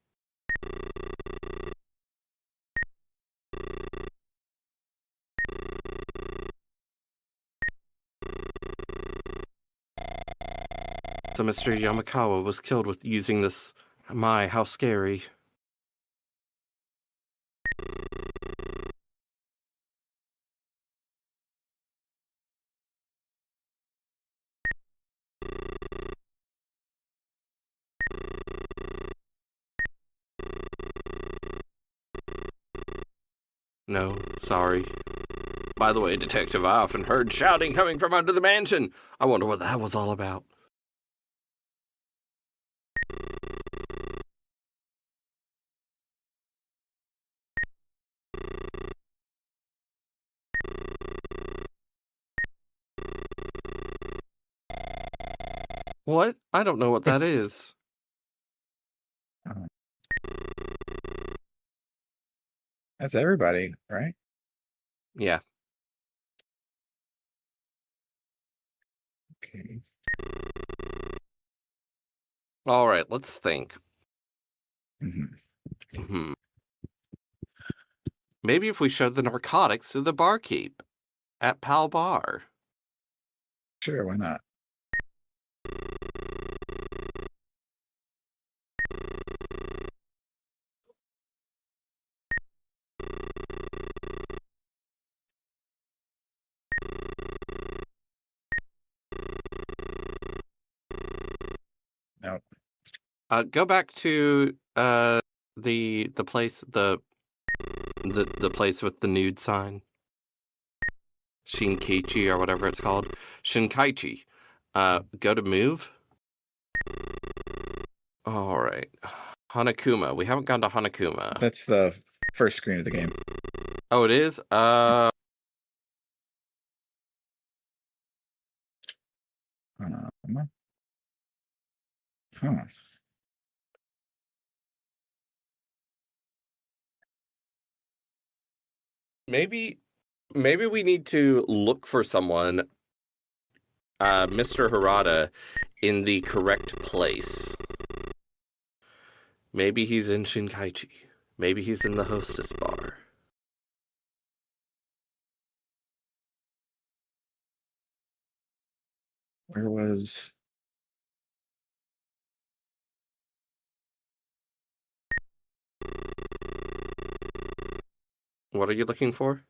So Mr. Yamakawa was killed with using this. My, how scary. No, sorry. By the way, Detective, I often heard shouting coming from under the mansion. I wonder what that was all about. What? I don't know what that is. That's everybody, right? Yeah. Okay. All right, let's think. Mm-hmm. Maybe if we showed the narcotics to the barkeep at Pal Bar. Sure, why not? Nope. Go back to the place the place with the nude sign. Shinkaichi or whatever it's called. Shinkaichi. Go to move. All right. Hanakuma. We haven't gone to Hanakuma. That's the first screen of the game. Oh, it is? Huh. Maybe we need to look for someone, Mr. Harada, in the correct place. Maybe he's in Shinkaichi. Maybe he's in the hostess bar. Where was... What are you looking for?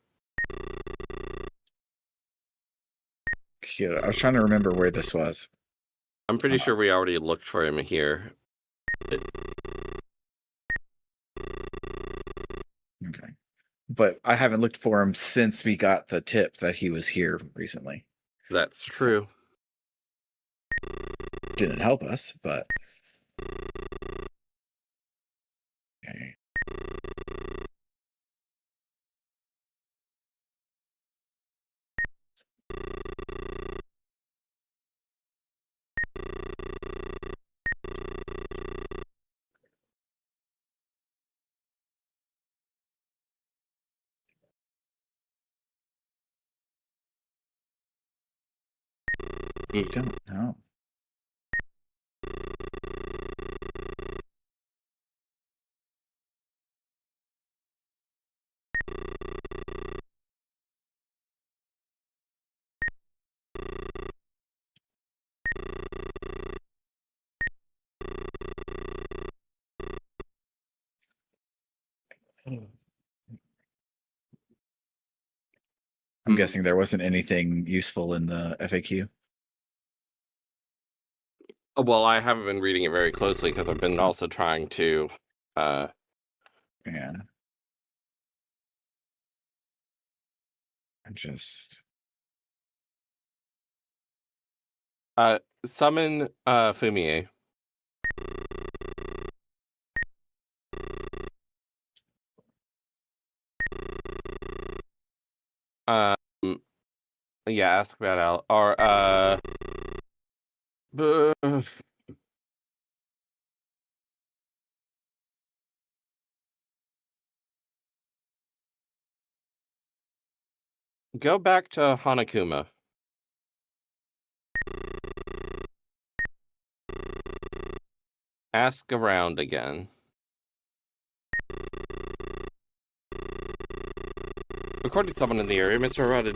Kyoto? I was trying to remember where this was. I'm pretty sure we already looked for him here. Okay. But I haven't looked for him since we got the tip that he was here recently. That's true. Didn't help us, but... Okay. We don't know. I'm guessing there wasn't anything useful in the FAQ. Well, I haven't been reading it very closely because I've been also trying to Yeah. I just... summon Fumie. Um, yeah, ask about Al or go back to Hanakuma. Ask around again. According to someone in the area, Mr. Harada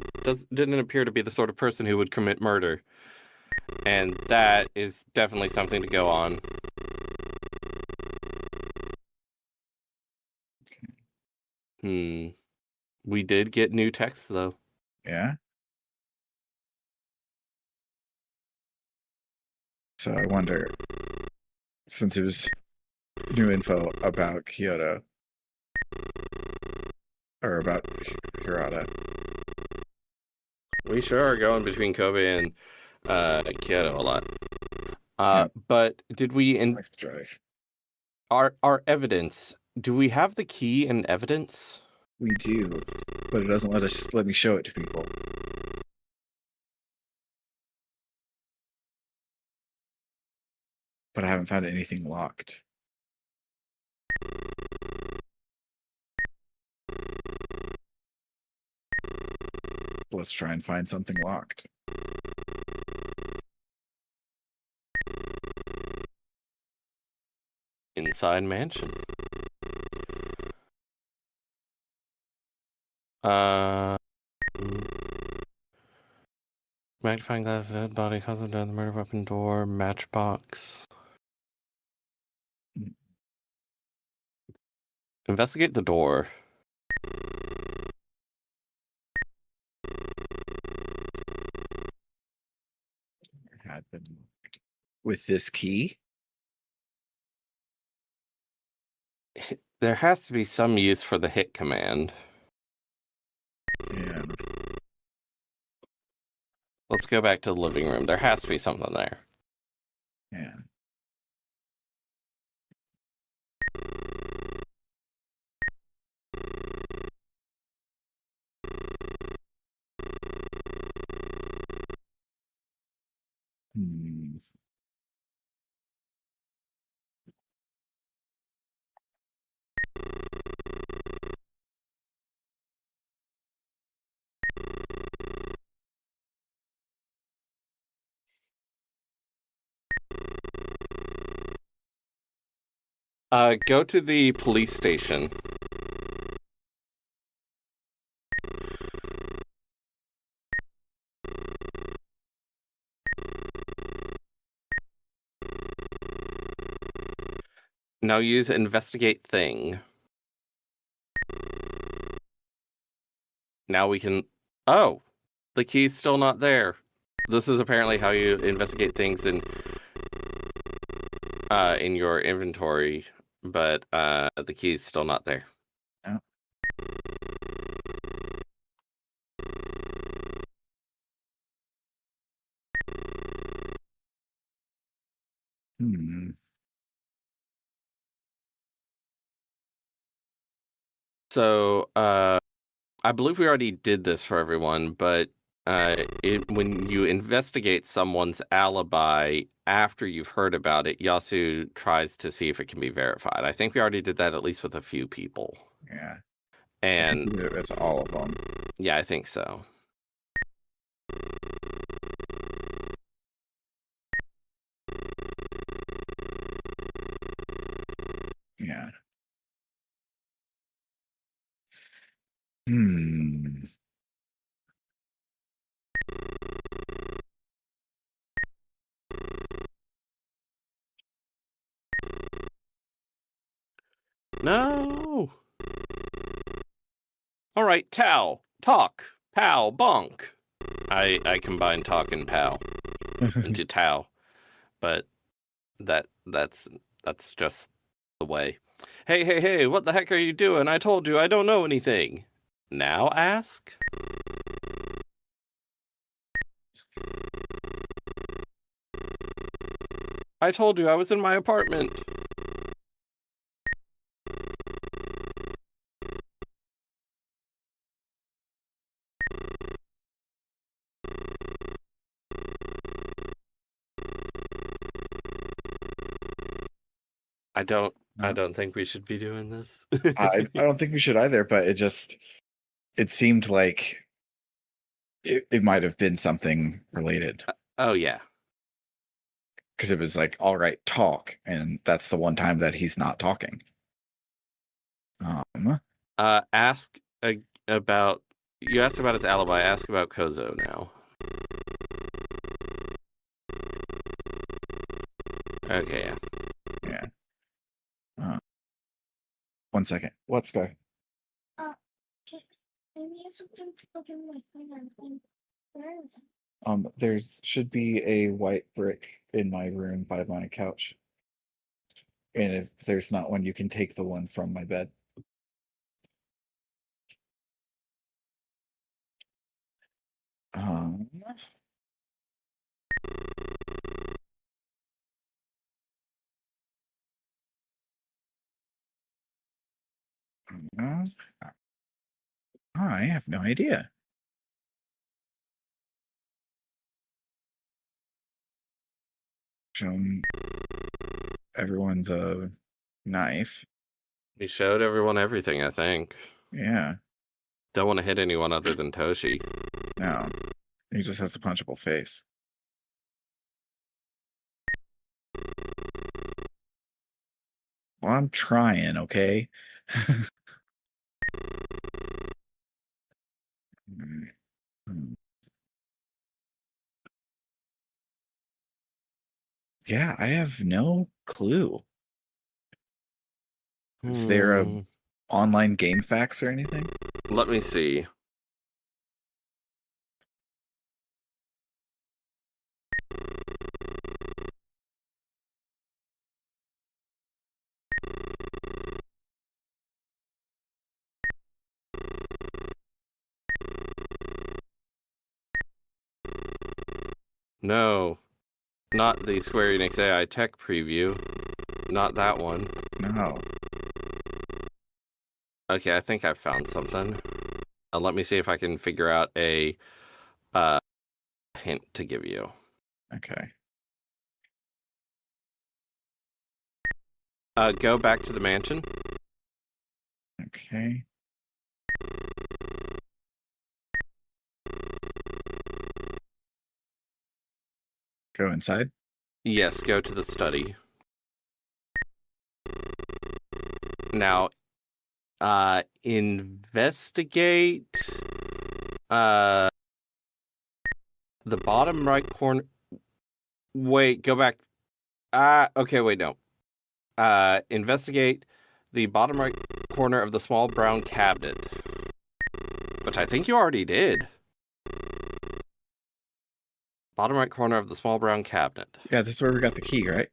didn't appear to be the sort of person who would commit murder. And that is definitely something to go on. We did get new text, though. Yeah. So I wonder, since it was new info about Kyoto, or about Hirata. We sure are going between Kobe and Kyoto a lot. Yeah. But did we Nice drive. our evidence? Do we have the key and evidence? We do, but it doesn't let me show it to people. But I haven't found anything locked. Let's try and find something locked. Inside mansion. Magnifying glass, dead body, cause of death, murder weapon, door, matchbox. Investigate the door. Had been with this key. There has to be some use for the hit command. Yeah. Let's go back to the living room. There has to be something there. Yeah. Hmm. Go to the police station. Now use investigate thing. Now we can... Oh! The key's still not there. This is apparently how you investigate things in your inventory, but the key's still not there. Oh. Hmm. So, I believe we already did this for everyone, but when you investigate someone's alibi after you've heard about it, Yasu tries to see if it can be verified. I think we already did that at least with a few people. Yeah. And It's all of them. yeah, I think so. Yeah. Hmm. No! All right, Tao, talk, pow, bonk. I combine talk and pow into Tao, but that's just the way. Hey, what the heck are you doing? I told you I don't know anything. Now ask? I told you I was in my apartment. I don't think we should be doing this. I don't think we should either, but it seemed like it might have been something related. Oh yeah. Because it was like, all right, talk, and that's the one time that he's not talking. Ask about you asked about his alibi. Ask about Kozo now. Okay, yeah. Yeah. 1 second. What's going? There's should be a white brick in my room by my couch. And if there's not one, you can take the one from my bed. Um, uh, I have no idea. Shown everyone's a knife. He showed everyone everything, I think. Yeah. Don't want to hit anyone other than Toshi. No. He just has a punchable face. Well, I'm trying, okay? Yeah, I have no clue. Is there a online game facts or anything? Let me see. No, not the Square Enix AI Tech preview. Not that one. No. Okay, I think I found something. Let me see if I can figure out a hint to give you. Okay. Go back to the mansion. Okay. Go inside. Yes, go to the study. Now, investigate the bottom right corner. Wait, go back. Okay, wait, no. Investigate the bottom right corner of the small brown cabinet, which I think you already did. Bottom right corner of the small brown cabinet. Yeah, this is where we got the key, right?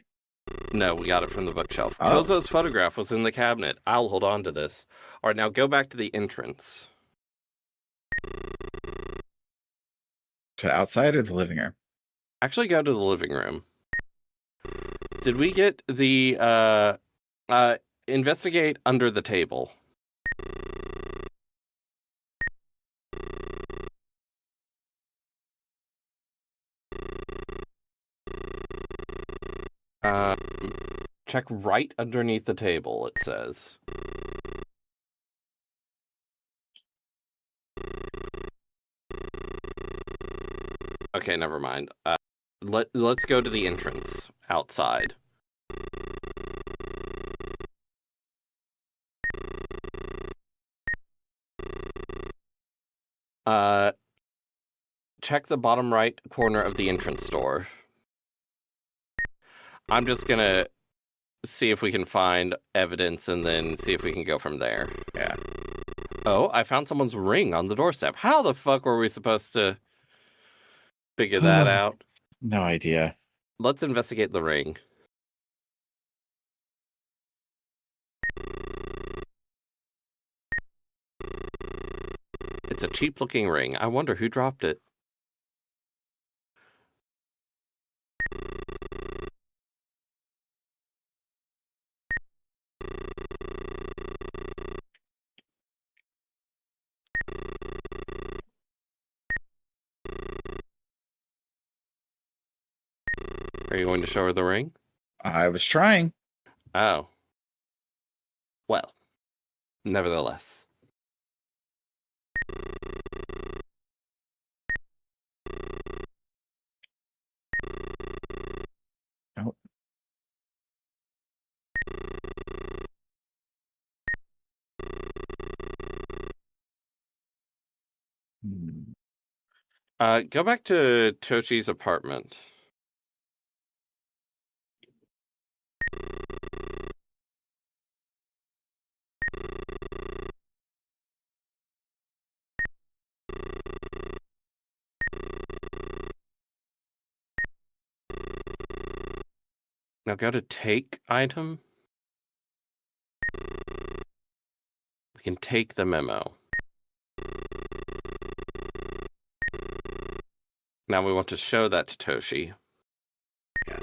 No, we got it from the bookshelf. Oh. Kozo's photograph was in the cabinet. I'll hold on to this. All right, now go back to the entrance. To outside or the living room? Actually, go to the living room. Did we get the investigate under the table? Check right underneath the table, it says. Okay, never mind. Let's go to the entrance outside. Check the bottom right corner of the entrance door. I'm just gonna see if we can find evidence and then see if we can go from there. Yeah. Oh, I found someone's ring on the doorstep. How the fuck were we supposed to figure that out? No idea. Let's investigate the ring. It's a cheap looking ring. I wonder who dropped it. Are you going to show her the ring? I was trying. Oh. Well, nevertheless. Oh. Go back to Toshi's apartment. Now go to take item. We can take the memo. Now we want to show that to Toshi. Yeah.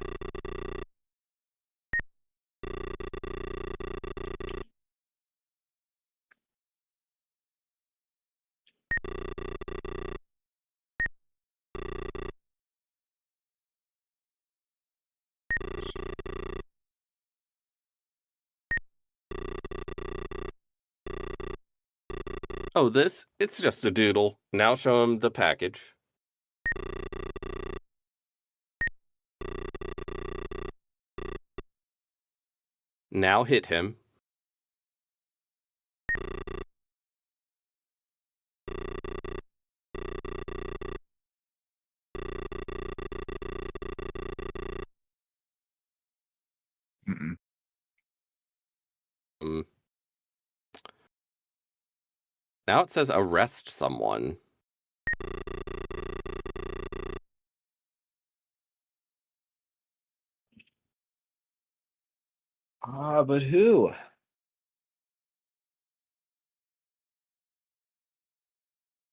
Oh, it's just a doodle. Now show him the package. Now hit him. Mm-mm. Now it says arrest someone. But who?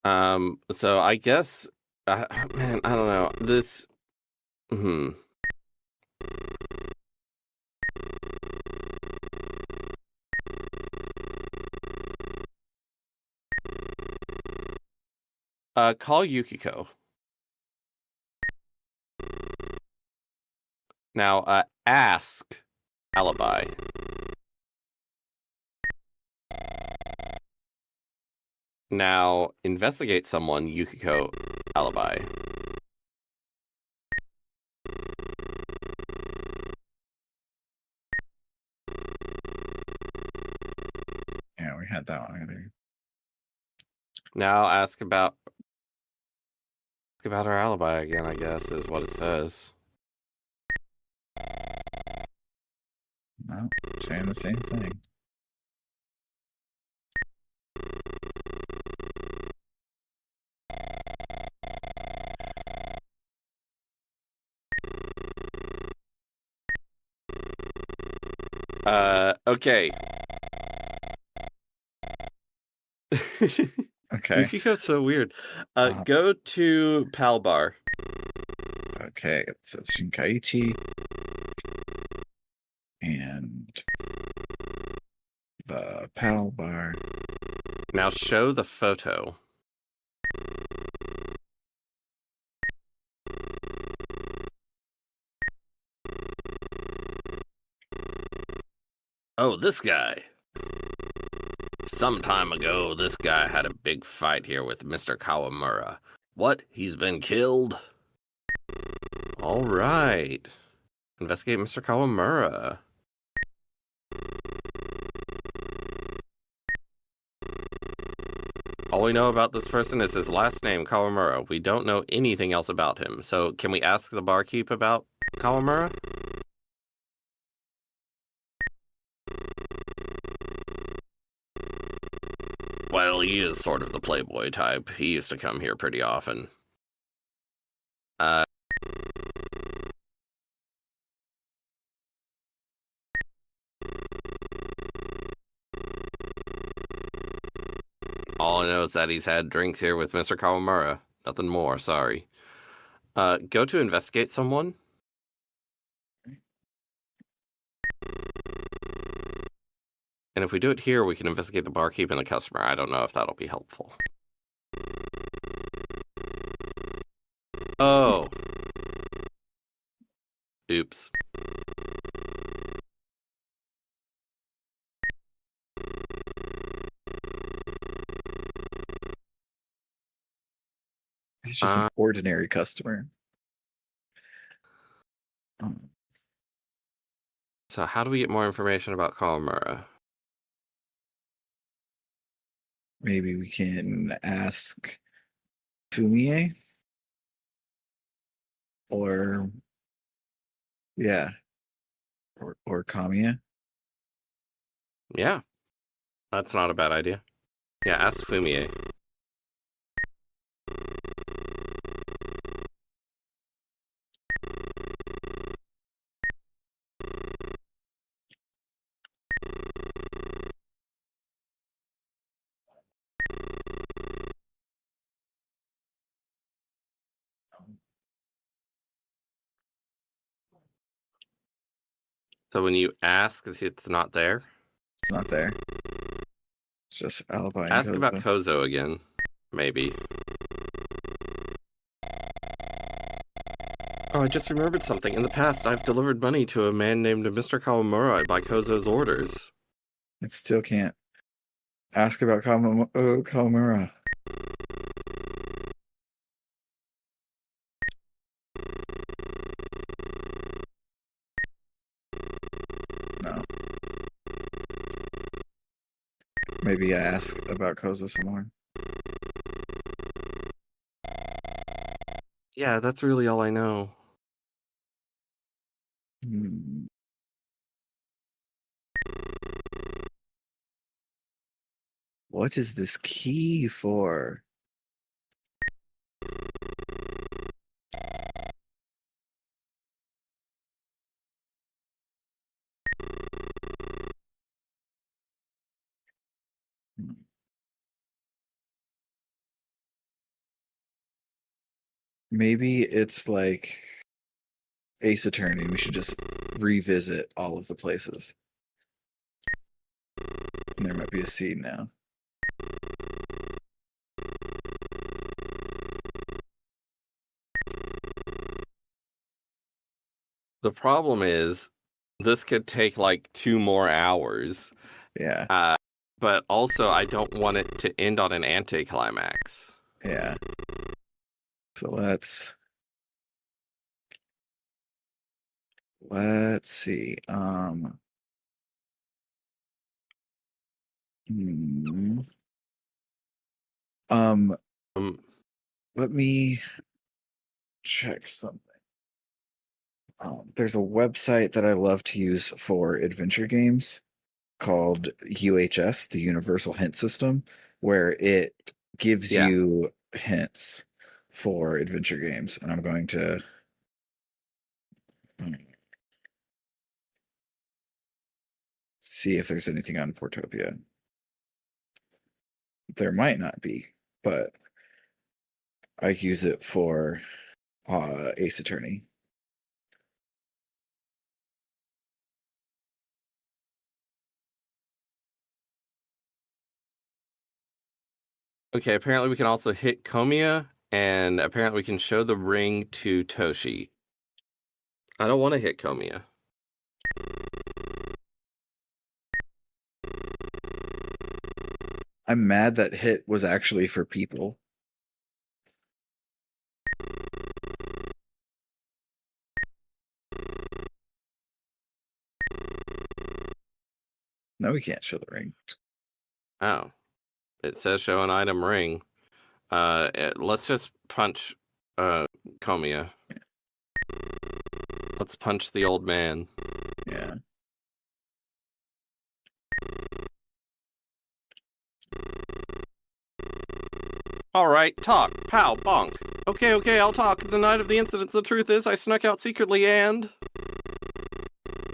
So I guess, man, I don't know. This, call Yukiko. Now, ask alibi. Now, investigate someone, Yukiko, alibi. Yeah, we had that one already. Now ask about her alibi again, I guess, is what it says. No, saying the same thing. Okay. Okay. Yukiko's so weird. Go to Pal Bar. Okay, it's Shinkaichi and the Pal Bar. Now show the photo. Oh, this guy. Some time ago, this guy had a big fight here with Mr. Kawamura. What? He's been killed? All right. Investigate Mr. Kawamura. All we know about this person is his last name, Kawamura. We don't know anything else about him. So can we ask the barkeep about Kawamura? Well, he is sort of the playboy type. He used to come here pretty often. All I know is that he's had drinks here with Mr. Kawamura. Nothing more, sorry. Go to investigate someone. And if we do it here, we can investigate the barkeep and the customer. I don't know if that'll be helpful. Oh. Oops. He's just an ordinary customer. So how do we get more information about Kawamura? Maybe we can ask Fumie? Or yeah. Or Kamiya. Yeah. That's not a bad idea. Yeah, ask Fumie. So when you ask, it's not there? It's not there. It's just alibi. Ask about Kozo again. Maybe. Oh, I just remembered something. In the past, I've delivered money to a man named Mr. Kawamura by Kozo's orders. It still can't. Ask about Kawamura. No. Maybe I ask about Koza some more. Yeah, that's really all I know. Hmm. What is this key for? Maybe it's like Ace Attorney. We should just revisit all of the places. And there might be a seed now. The problem is, this could take like 2 more hours. Yeah. But also, I don't want it to end on an anticlimax. Yeah. So let's see. Hmm. Um, Let me check something. There's a website that I love to use for adventure games called UHS, the Universal Hint System, where it gives Yeah. you hints for adventure games. And I'm going to see if there's anything on Portopia. There might not be, but I use it for Ace Attorney. Okay, apparently we can also hit Komiya, and apparently we can show the ring to Toshi. I don't want to hit Komiya. I'm mad that hit was actually for people. No, we can't show the ring. Oh. It says show an item ring. Let's just punch Komiya. Let's punch the old man. Yeah. All right, talk. Pow, bonk. Okay, I'll talk. The night of the incidents, the truth is I snuck out secretly and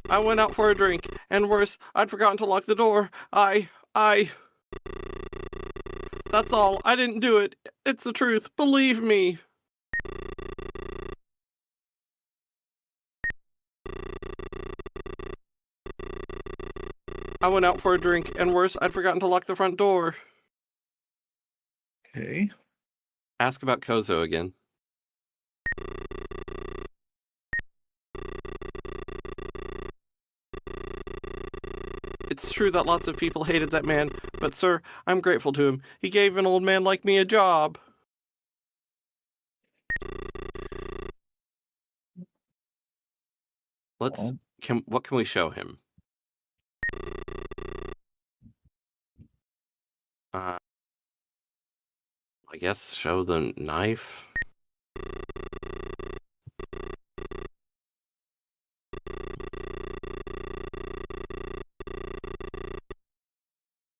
I went out for a drink. And worse, I'd forgotten to lock the door. That's all. I didn't do it. It's the truth. Believe me. I went out for a drink, and worse, I'd forgotten to lock the front door. Okay. Ask about Kozo again. It's true that lots of people hated that man, but sir, I'm grateful to him. He gave an old man like me a job. What can we show him? I guess show the knife.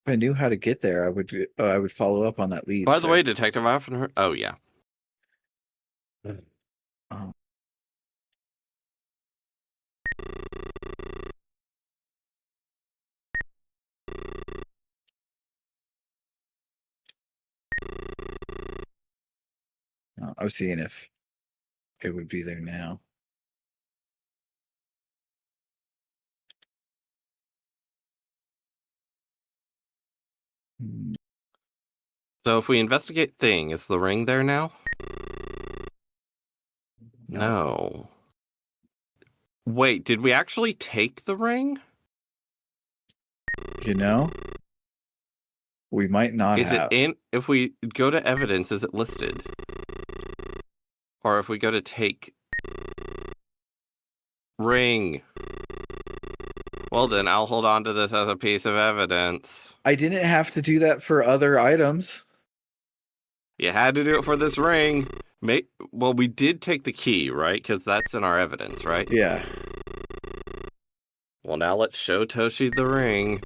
If I knew how to get there, I would follow up on that lead. By the way, Detective, I often heard. Oh yeah. Oh. I was seeing if it would be there now. So if we investigate thing, is the ring there now? No. Wait, did we actually take the ring? You know, we might not Is have. it in? If we go to evidence, is it listed? Or if we go to take ring? Well, then I'll hold on to this as a piece of evidence. I didn't have to do that for other items. You had to do it for this ring. Well, we did take the key, right? Because that's in our evidence, right? Yeah. Well, now let's show Toshi the ring.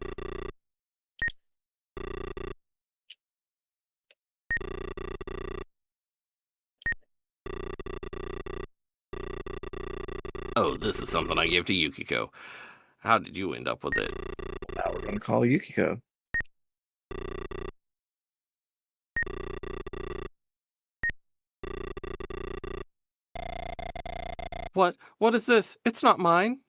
Oh, this is something I gave to Yukiko. How did you end up with it? Now we're going to call Yukiko. What? What is this? It's not mine.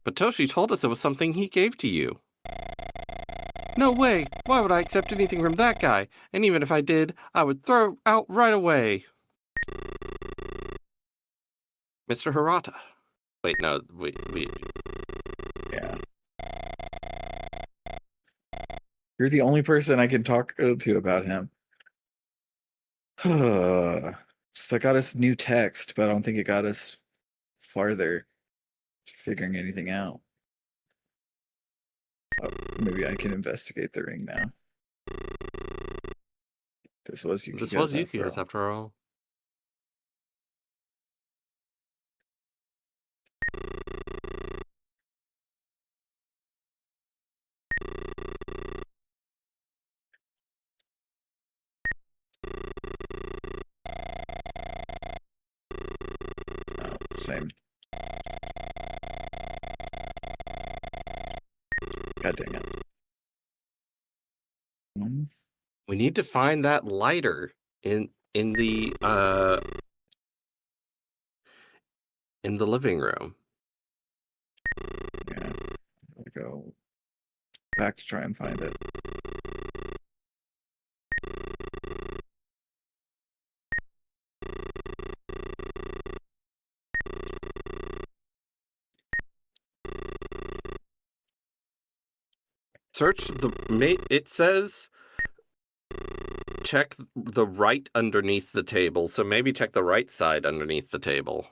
But Toshi told us it was something he gave to you. No way! Why would I accept anything from that guy? And even if I did, I would throw it out right away. Mr. Hirata. Wait, no, we... Yeah. You're the only person I can talk to about him. So it got us new text, but I don't think it got us farther figuring anything out. Oh, maybe I can investigate the ring now. This was Yukiko's after all. Oh, same. God dang it. We need to find that lighter in the living room. Yeah. I'll go back to try and find it. Search it says check the right underneath the table, so maybe check the right side underneath the table.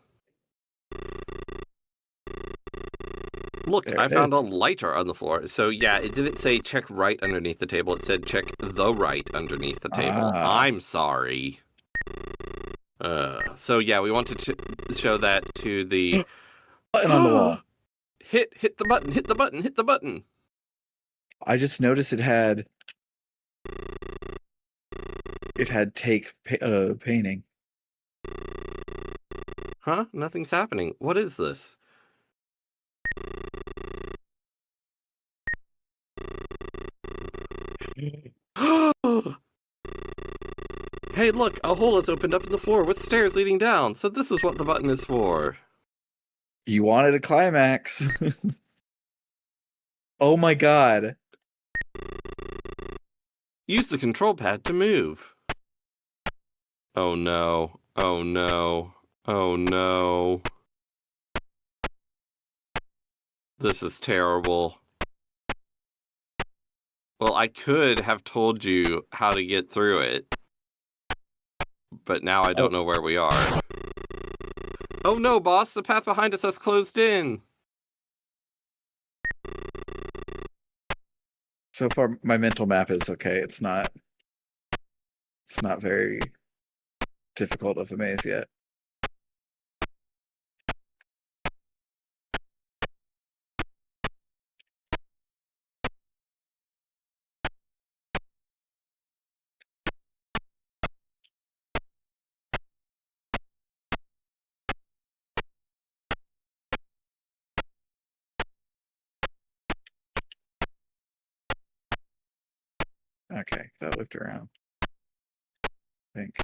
Look, I found a lighter on the floor. So yeah, it didn't say check right underneath the table. It said check the right underneath the table. I'm sorry. So yeah, we want to show that to the button on the wall. Hit the button, hit the button, hit the button. I just noticed it had take painting. Huh? Nothing's happening. What is this? Hey, look, a hole has opened up in the floor with stairs leading down. So this is what the button is for. You wanted a climax. Oh my god. Use the control pad to move. Oh no. Oh no. Oh no. This is terrible. Well, I could have told you how to get through it. But now I don't know where we are. Oh no, boss! The path behind us has closed in! So far, my mental map is okay. It's not very difficult of a maze yet. Okay, that looped around. I think.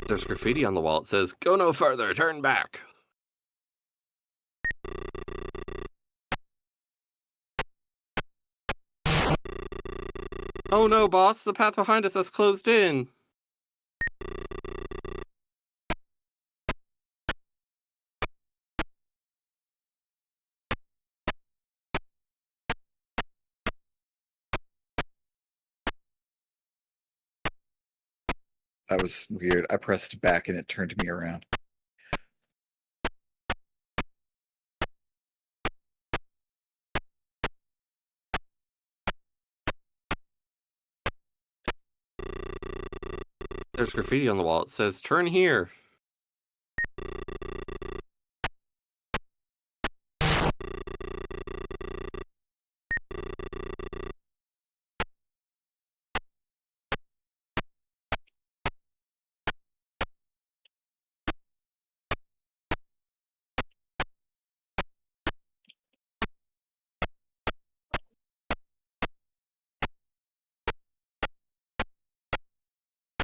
There's graffiti on the wall. It says, "Go no further, turn back." Oh no, boss, the path behind us has closed in. That was weird. I pressed back and it turned me around. There's graffiti on the wall. It says, "Turn here."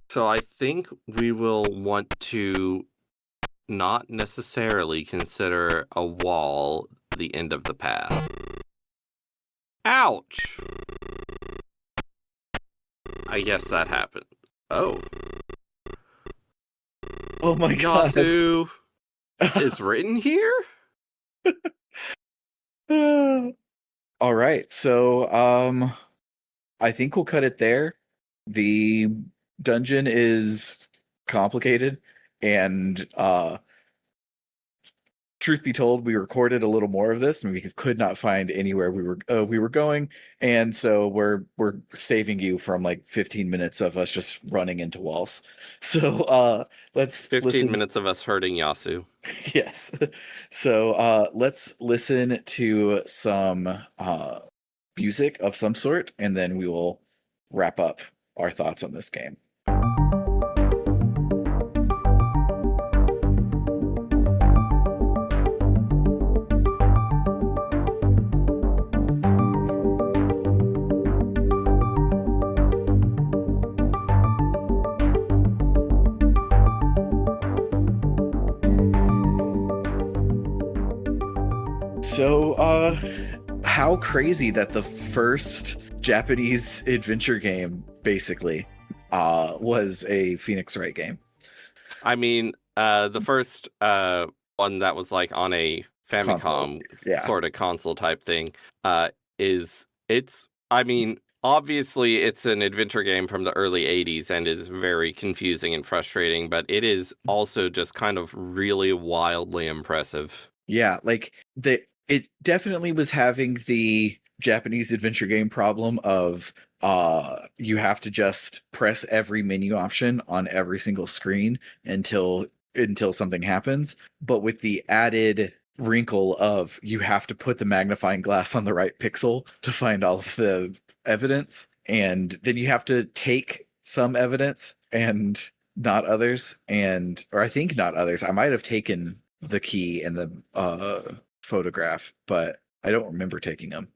So I think we will want to not necessarily consider a wall the end of the path. Ouch! I guess that happened. Oh. Oh my god. Yasu! It's written here? All right. So, I think we'll cut it there. The dungeon is complicated, and truth be told, we recorded a little more of this, and we could not find anywhere we were going, and so we're saving you from like 15 minutes of us just running into walls. So let's 15 listen. minutes of us hurting Yasu. Yes. So let's listen to some music of some sort, and then we will wrap up our thoughts on this game. So, how crazy that the first Japanese adventure game, basically, was a Phoenix Wright game. I mean, the first one that was like on a Famicom sort of console type thing, I mean, obviously it's an adventure game from the early 80s and is very confusing and frustrating, but it is also just kind of really wildly impressive. Yeah, like it definitely was having the Japanese adventure game problem of you have to just press every menu option on every single screen until something happens, but with the added wrinkle of you have to put the magnifying glass on the right pixel to find all of the evidence, and then you have to take some evidence and not others, or I think not others. I might have taken the key and the photograph, but I don't remember taking them.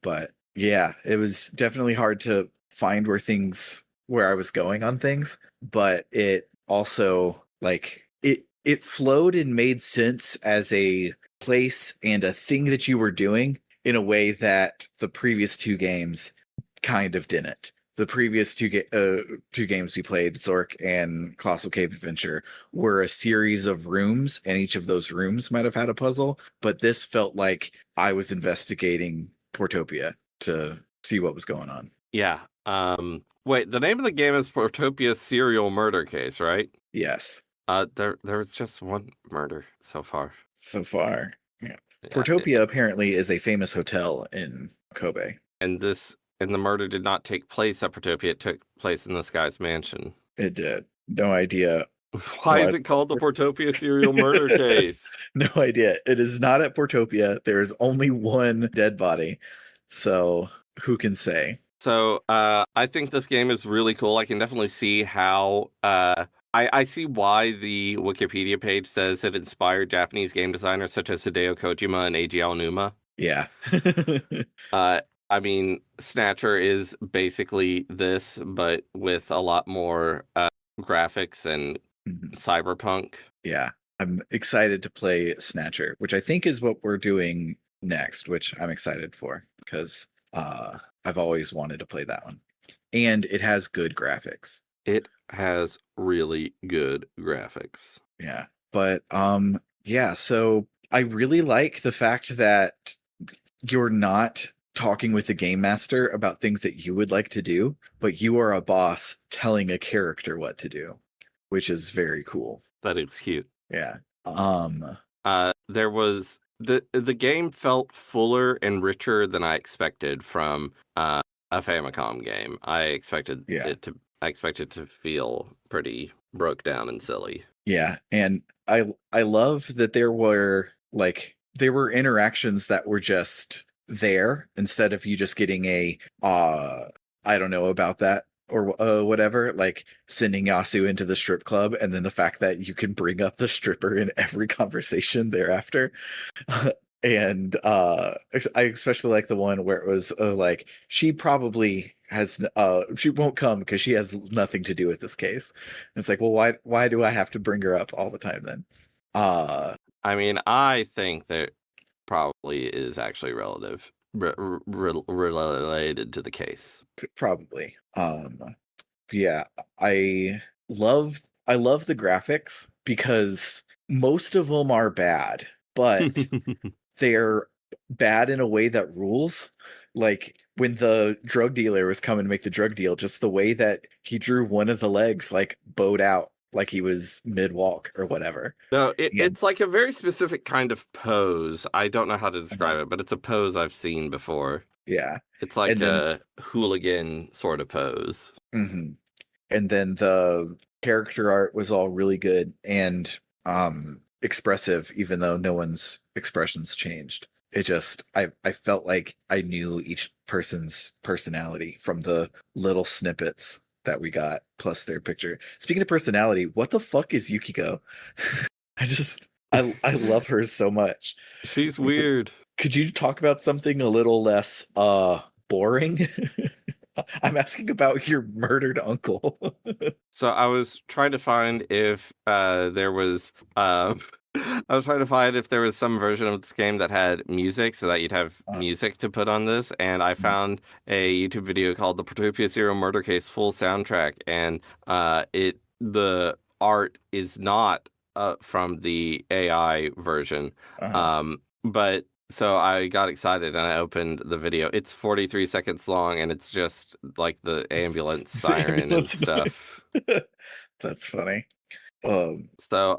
But yeah, it was definitely hard to find where I was going on things, but it also it flowed and made sense as a place and a thing that you were doing in a way that the previous two games kind of didn't. The previous two games we played, Zork and Colossal Cave Adventure, were a series of rooms, and each of those rooms might have had a puzzle, but this felt like I was investigating Portopia to see what was going on. Yeah. Wait, the name of the game is Portopia Serial Murder Case, right? Yes. There was just one murder so far. Yeah. Portopia apparently is a famous hotel in Kobe. And the murder did not take place at Portopia. It took place in this guy's mansion. It did. No idea. Why is it called the Portopia Serial Murder Case? No idea. It is not at Portopia. There is only one dead body. So who can say? So I think this game is really cool. I can definitely see how I see why the Wikipedia page says it inspired Japanese game designers such as Hideo Kojima and Eiji Aonuma. Yeah. I mean, Snatcher is basically this, but with a lot more graphics and cyberpunk. Yeah. I'm excited to play Snatcher, which I think is what we're doing next, which I'm excited for because I've always wanted to play that one. And it has good graphics. It has really good graphics. Yeah. But yeah, so I really like the fact that you're not talking with the game master about things that you would like to do, but you are a boss telling a character what to do. which is very cool. That is cute. Yeah. There was the game felt fuller and richer than I expected from a Famicom game. Yeah. I expected to feel pretty broke down and silly. Yeah, and I love that there were interactions that were just there instead of you just getting a I don't know about that or whatever, like sending Yasu into the strip club, and then the fact that you can bring up the stripper in every conversation thereafter. And I especially like the one where it was like she probably has she won't come because she has nothing to do with this case. And it's like, well, why do I have to bring her up all the time then? I mean, I think that probably is actually related to the case. Probably. Yeah, I I love the graphics because most of them are bad, but they're bad in a way that rules. Like when the drug dealer was coming to make the drug deal, just the way that he drew one of the legs like bowed out like he was mid walk or whatever. No, Yeah. it's like a very specific kind of pose. I don't know how to Uh-huh. describe it, but it's a pose I've seen before. Yeah. It's like And then a hooligan sort of pose. mhm. And then the character art was all really good and expressive, even though no one's expressions changed. It just I felt like I knew each person's personality from the little snippets that we got plus their picture. Speaking of personality, what the fuck is Yukiko? I love her so much. She's weird. Could you talk about something a little less boring? I'm asking about your murdered uncle. So I was trying to find if there was I was trying to find if there was some version of this game that had music so that you'd have Uh, music to put on this, and I found a YouTube video called the Portopia Serial Murder Case full soundtrack, and the art is not from the AI version. uh-huh. But so I got excited and I opened the video. It's 43 seconds long and it's just like the ambulance The siren and ambulance noise. stuff. That's funny. Um, So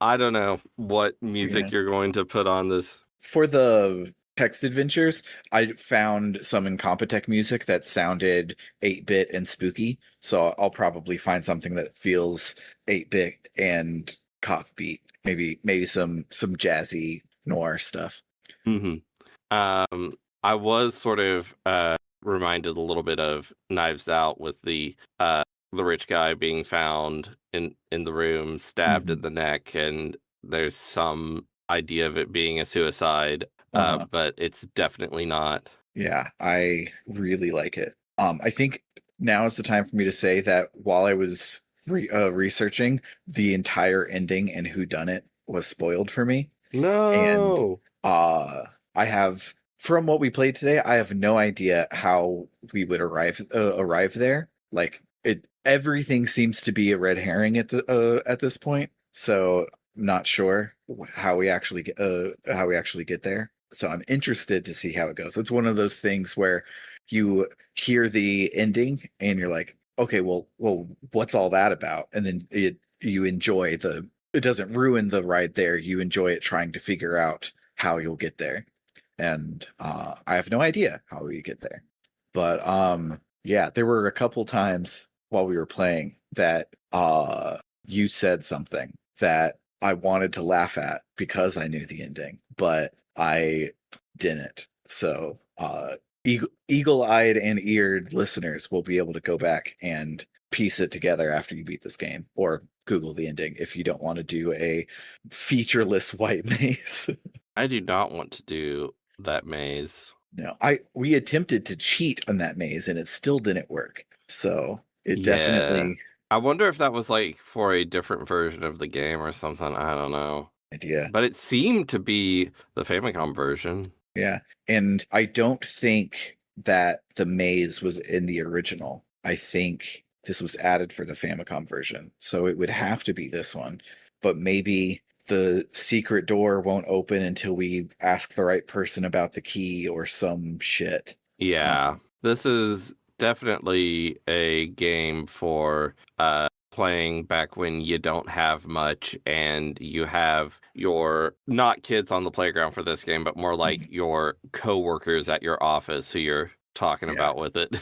I don't know what music yeah. you're going to put on this. For the text adventures, I found some Incompetech music that sounded 8-bit and spooky. So I'll probably find something that feels 8-bit and cop beat. Maybe some jazzy noir stuff. hmm I was sort of reminded a little bit of Knives Out with the rich guy being found in the room, stabbed in Mhm. the neck, and there's some idea of it being a suicide, Uh-huh. but it's definitely not. Yeah, I really like it. I think now is the time for me to say that while I was researching, the entire ending and who done it was spoiled for me. And No. uh I have from what we played today, I have no idea how we would arrive there. Like it everything seems to be a red herring at this point. So I'm not sure how we actually get there. So I'm interested to see how it goes. It's one of those things where you hear the ending and you're like, okay, well, what's all that about? And then you enjoy it doesn't ruin the ride there. You enjoy it trying to figure out how you'll get there. And I have no idea how we get there. But yeah, there were a couple times while we were playing that you said something that I wanted to laugh at because I knew the ending, but I didn't. So eagle-eyed and eared listeners will be able to go back and piece it together after you beat this game, or Google the ending if you don't want to do a featureless white maze. I do not want to do that maze. No, we attempted to cheat on that maze and it still didn't work. So it Yeah. definitely I wonder if that was like for a different version of the game or something. I don't know. idea. But it seemed to be the Famicom version. Yeah. And I don't think that the maze was in the original. I think this was added for the Famicom version. So it would have to be this one. But maybe the secret door won't open until we ask the right person about the key or some shit. Yeah. This is definitely a game for playing back when you don't have much and you have your not kids on the playground for this game, but more like your coworkers at your office who you're talking Yeah. about with it.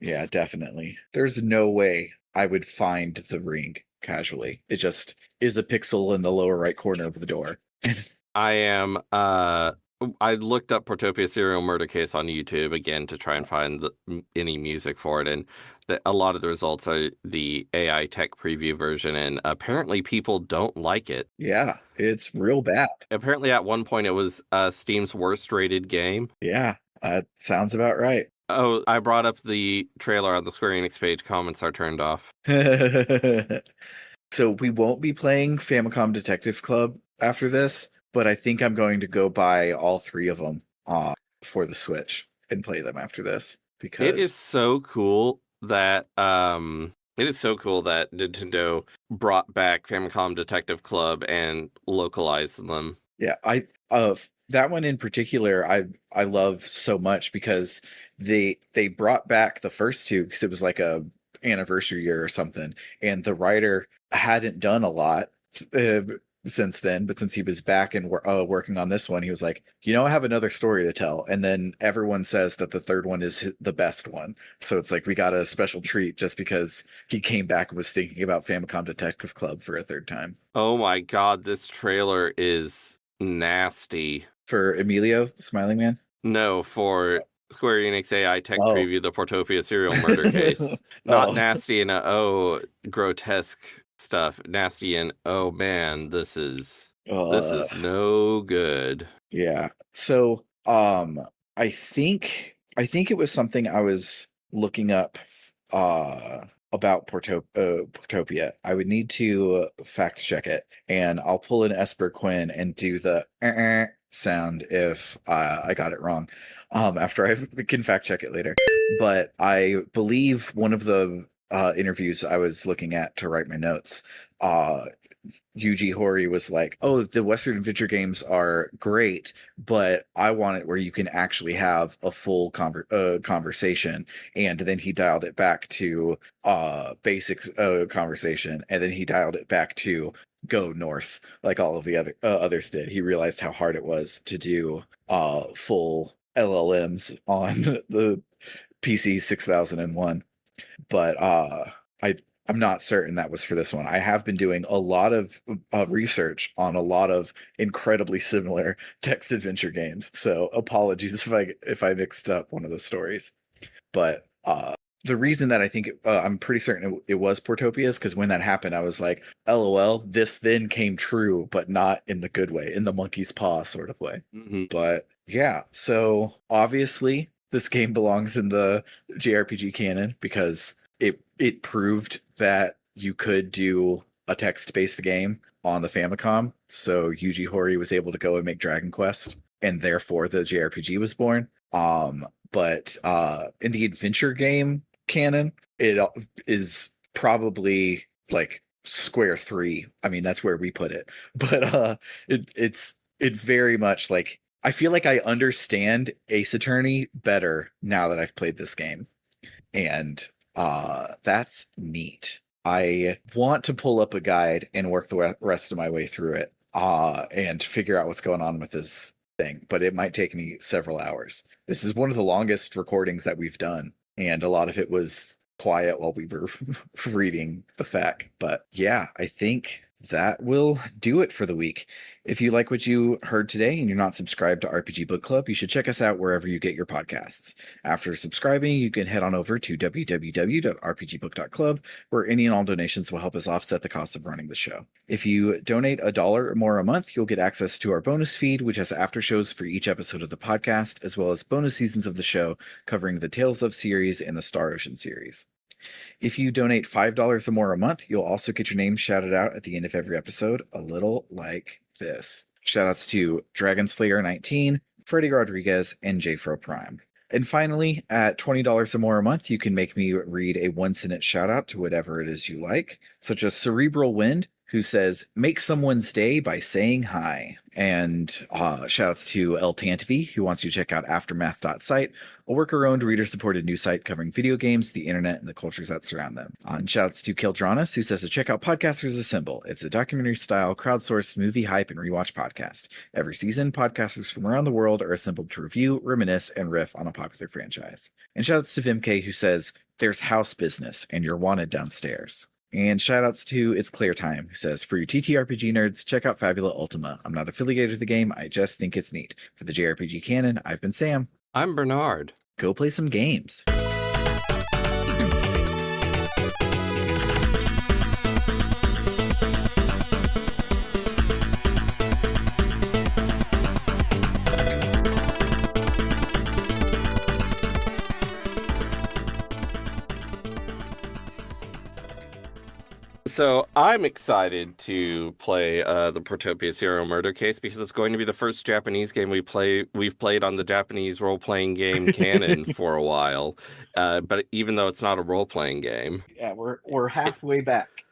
Yeah, definitely. There's no way I would find the ring casually. It just is a pixel in the lower right corner of the door. I am I looked up Portopia Serial Murder Case on YouTube again to try and find any music for it, and a lot of the results are the AI tech preview version, and apparently people don't like it. Yeah, it's real bad. Apparently at one point it was Steam's worst rated game. Yeah, that sounds about right. Oh, I brought up the trailer on the Square Enix page. Comments are turned off. So we won't be playing Famicom Detective Club after this, but I think I'm going to go buy all 3 of them for the Switch and play them after this because it is so cool that Nintendo brought back Famicom Detective Club and localized them. Yeah, that one in particular I love so much because they brought back the first 2 because it was like a anniversary year or something, and the writer hadn't done a lot since then, but since he was back and working on this one, he was like, I have another story to tell, and then everyone says that the 3rd one is the best one, so it's like we got a special treat just because he came back and was thinking about Famicom Detective Club for a 3rd time. Oh my god, this trailer is nasty. For Emilio, the Smiling Man? No, for Square Enix AI tech Oh. preview, the Portopia Serial Murder Case. Not nasty and grotesque stuff. Nasty and oh man, this is no good. Yeah. So I think it was something I was looking up about Portopia. I would need to fact check it, and I'll pull an Esper Quinn and do the sound if I got it wrong after I can fact check it later. But I believe one of the interviews I was looking at to write my notes, Yuji Horii was like, "Oh, the Western adventure games are great, but I want it where you can actually have a full conversation." And then he dialed it back to basics conversation, and then he dialed it back to go north, like all of the others did. He realized how hard it was to do full LLMs on the PC 6001. But I'm not certain that was for this one. I have been doing a lot of research on a lot of incredibly similar text adventure games. So apologies if I mixed up one of those stories. But the reason that I think I'm pretty certain it was Portopia is because when that happened, I was like, LOL, this then came true, but not in the good way, in the monkey's paw sort of way. Mm-hmm. But yeah, so obviously this game belongs in the JRPG canon because it proved that you could do a text-based game on the Famicom. So Yuji Horii was able to go and make Dragon Quest, and therefore the JRPG was born. But in the adventure game canon, it is probably like Square 3. I mean, that's where we put it. But it's very much like, I feel like I understand Ace Attorney better now that I've played this game. And that's neat. I want to pull up a guide and work the rest of my way through it and figure out what's going on with this thing, but it might take me several hours. This is one of the longest recordings that we've done, and a lot of it was quiet while we were reading the FAQ. But yeah, I think that will do it for the week. If you like what you heard today and you're not subscribed to RPG Book Club, you should check us out wherever you get your podcasts. After subscribing, you can head on over to www.rpgbook.club, where any and all donations will help us offset the cost of running the show. If you donate $1 or more a month, you'll get access to our bonus feed, which has after shows for each episode of the podcast, as well as bonus seasons of the show covering the Tales of series and the Star Ocean series. If you donate $5 or more a month, you'll also get your name shouted out at the end of every episode, a little like this. Shoutouts to Dragonslayer19, Freddie Rodriguez, and JFro Prime. And finally, at $20 or more a month, you can make me read a one-sentence shout-out to whatever it is you like, such as Cerebral Wind, who says, make someone's day by saying hi. And shout outs to El Tantavi, who wants you to check out aftermath.site, a worker-owned, reader-supported news site covering video games, the internet, and the cultures that surround them. And shout outs to Kildranas, who says to check out Podcasters Assemble. It's a documentary-style, crowdsourced movie hype and rewatch podcast. Every season, podcasters from around the world are assembled to review, reminisce, and riff on a popular franchise. And shout outs to Vimk, who says, there's house business, and you're wanted downstairs. And shoutouts to It's Clear Time, who says, for you TTRPG nerds, check out Fabula Ultima. I'm not affiliated with the game, I just think it's neat. For the JRPG Canon, I've been Sam. I'm Bernard. Go play some games. So I'm excited to play the Portopia Serial Murder Case because it's going to be the first Japanese game we've played on the Japanese role-playing game canon for a while. But even though it's not a role-playing game. Yeah, we're halfway back.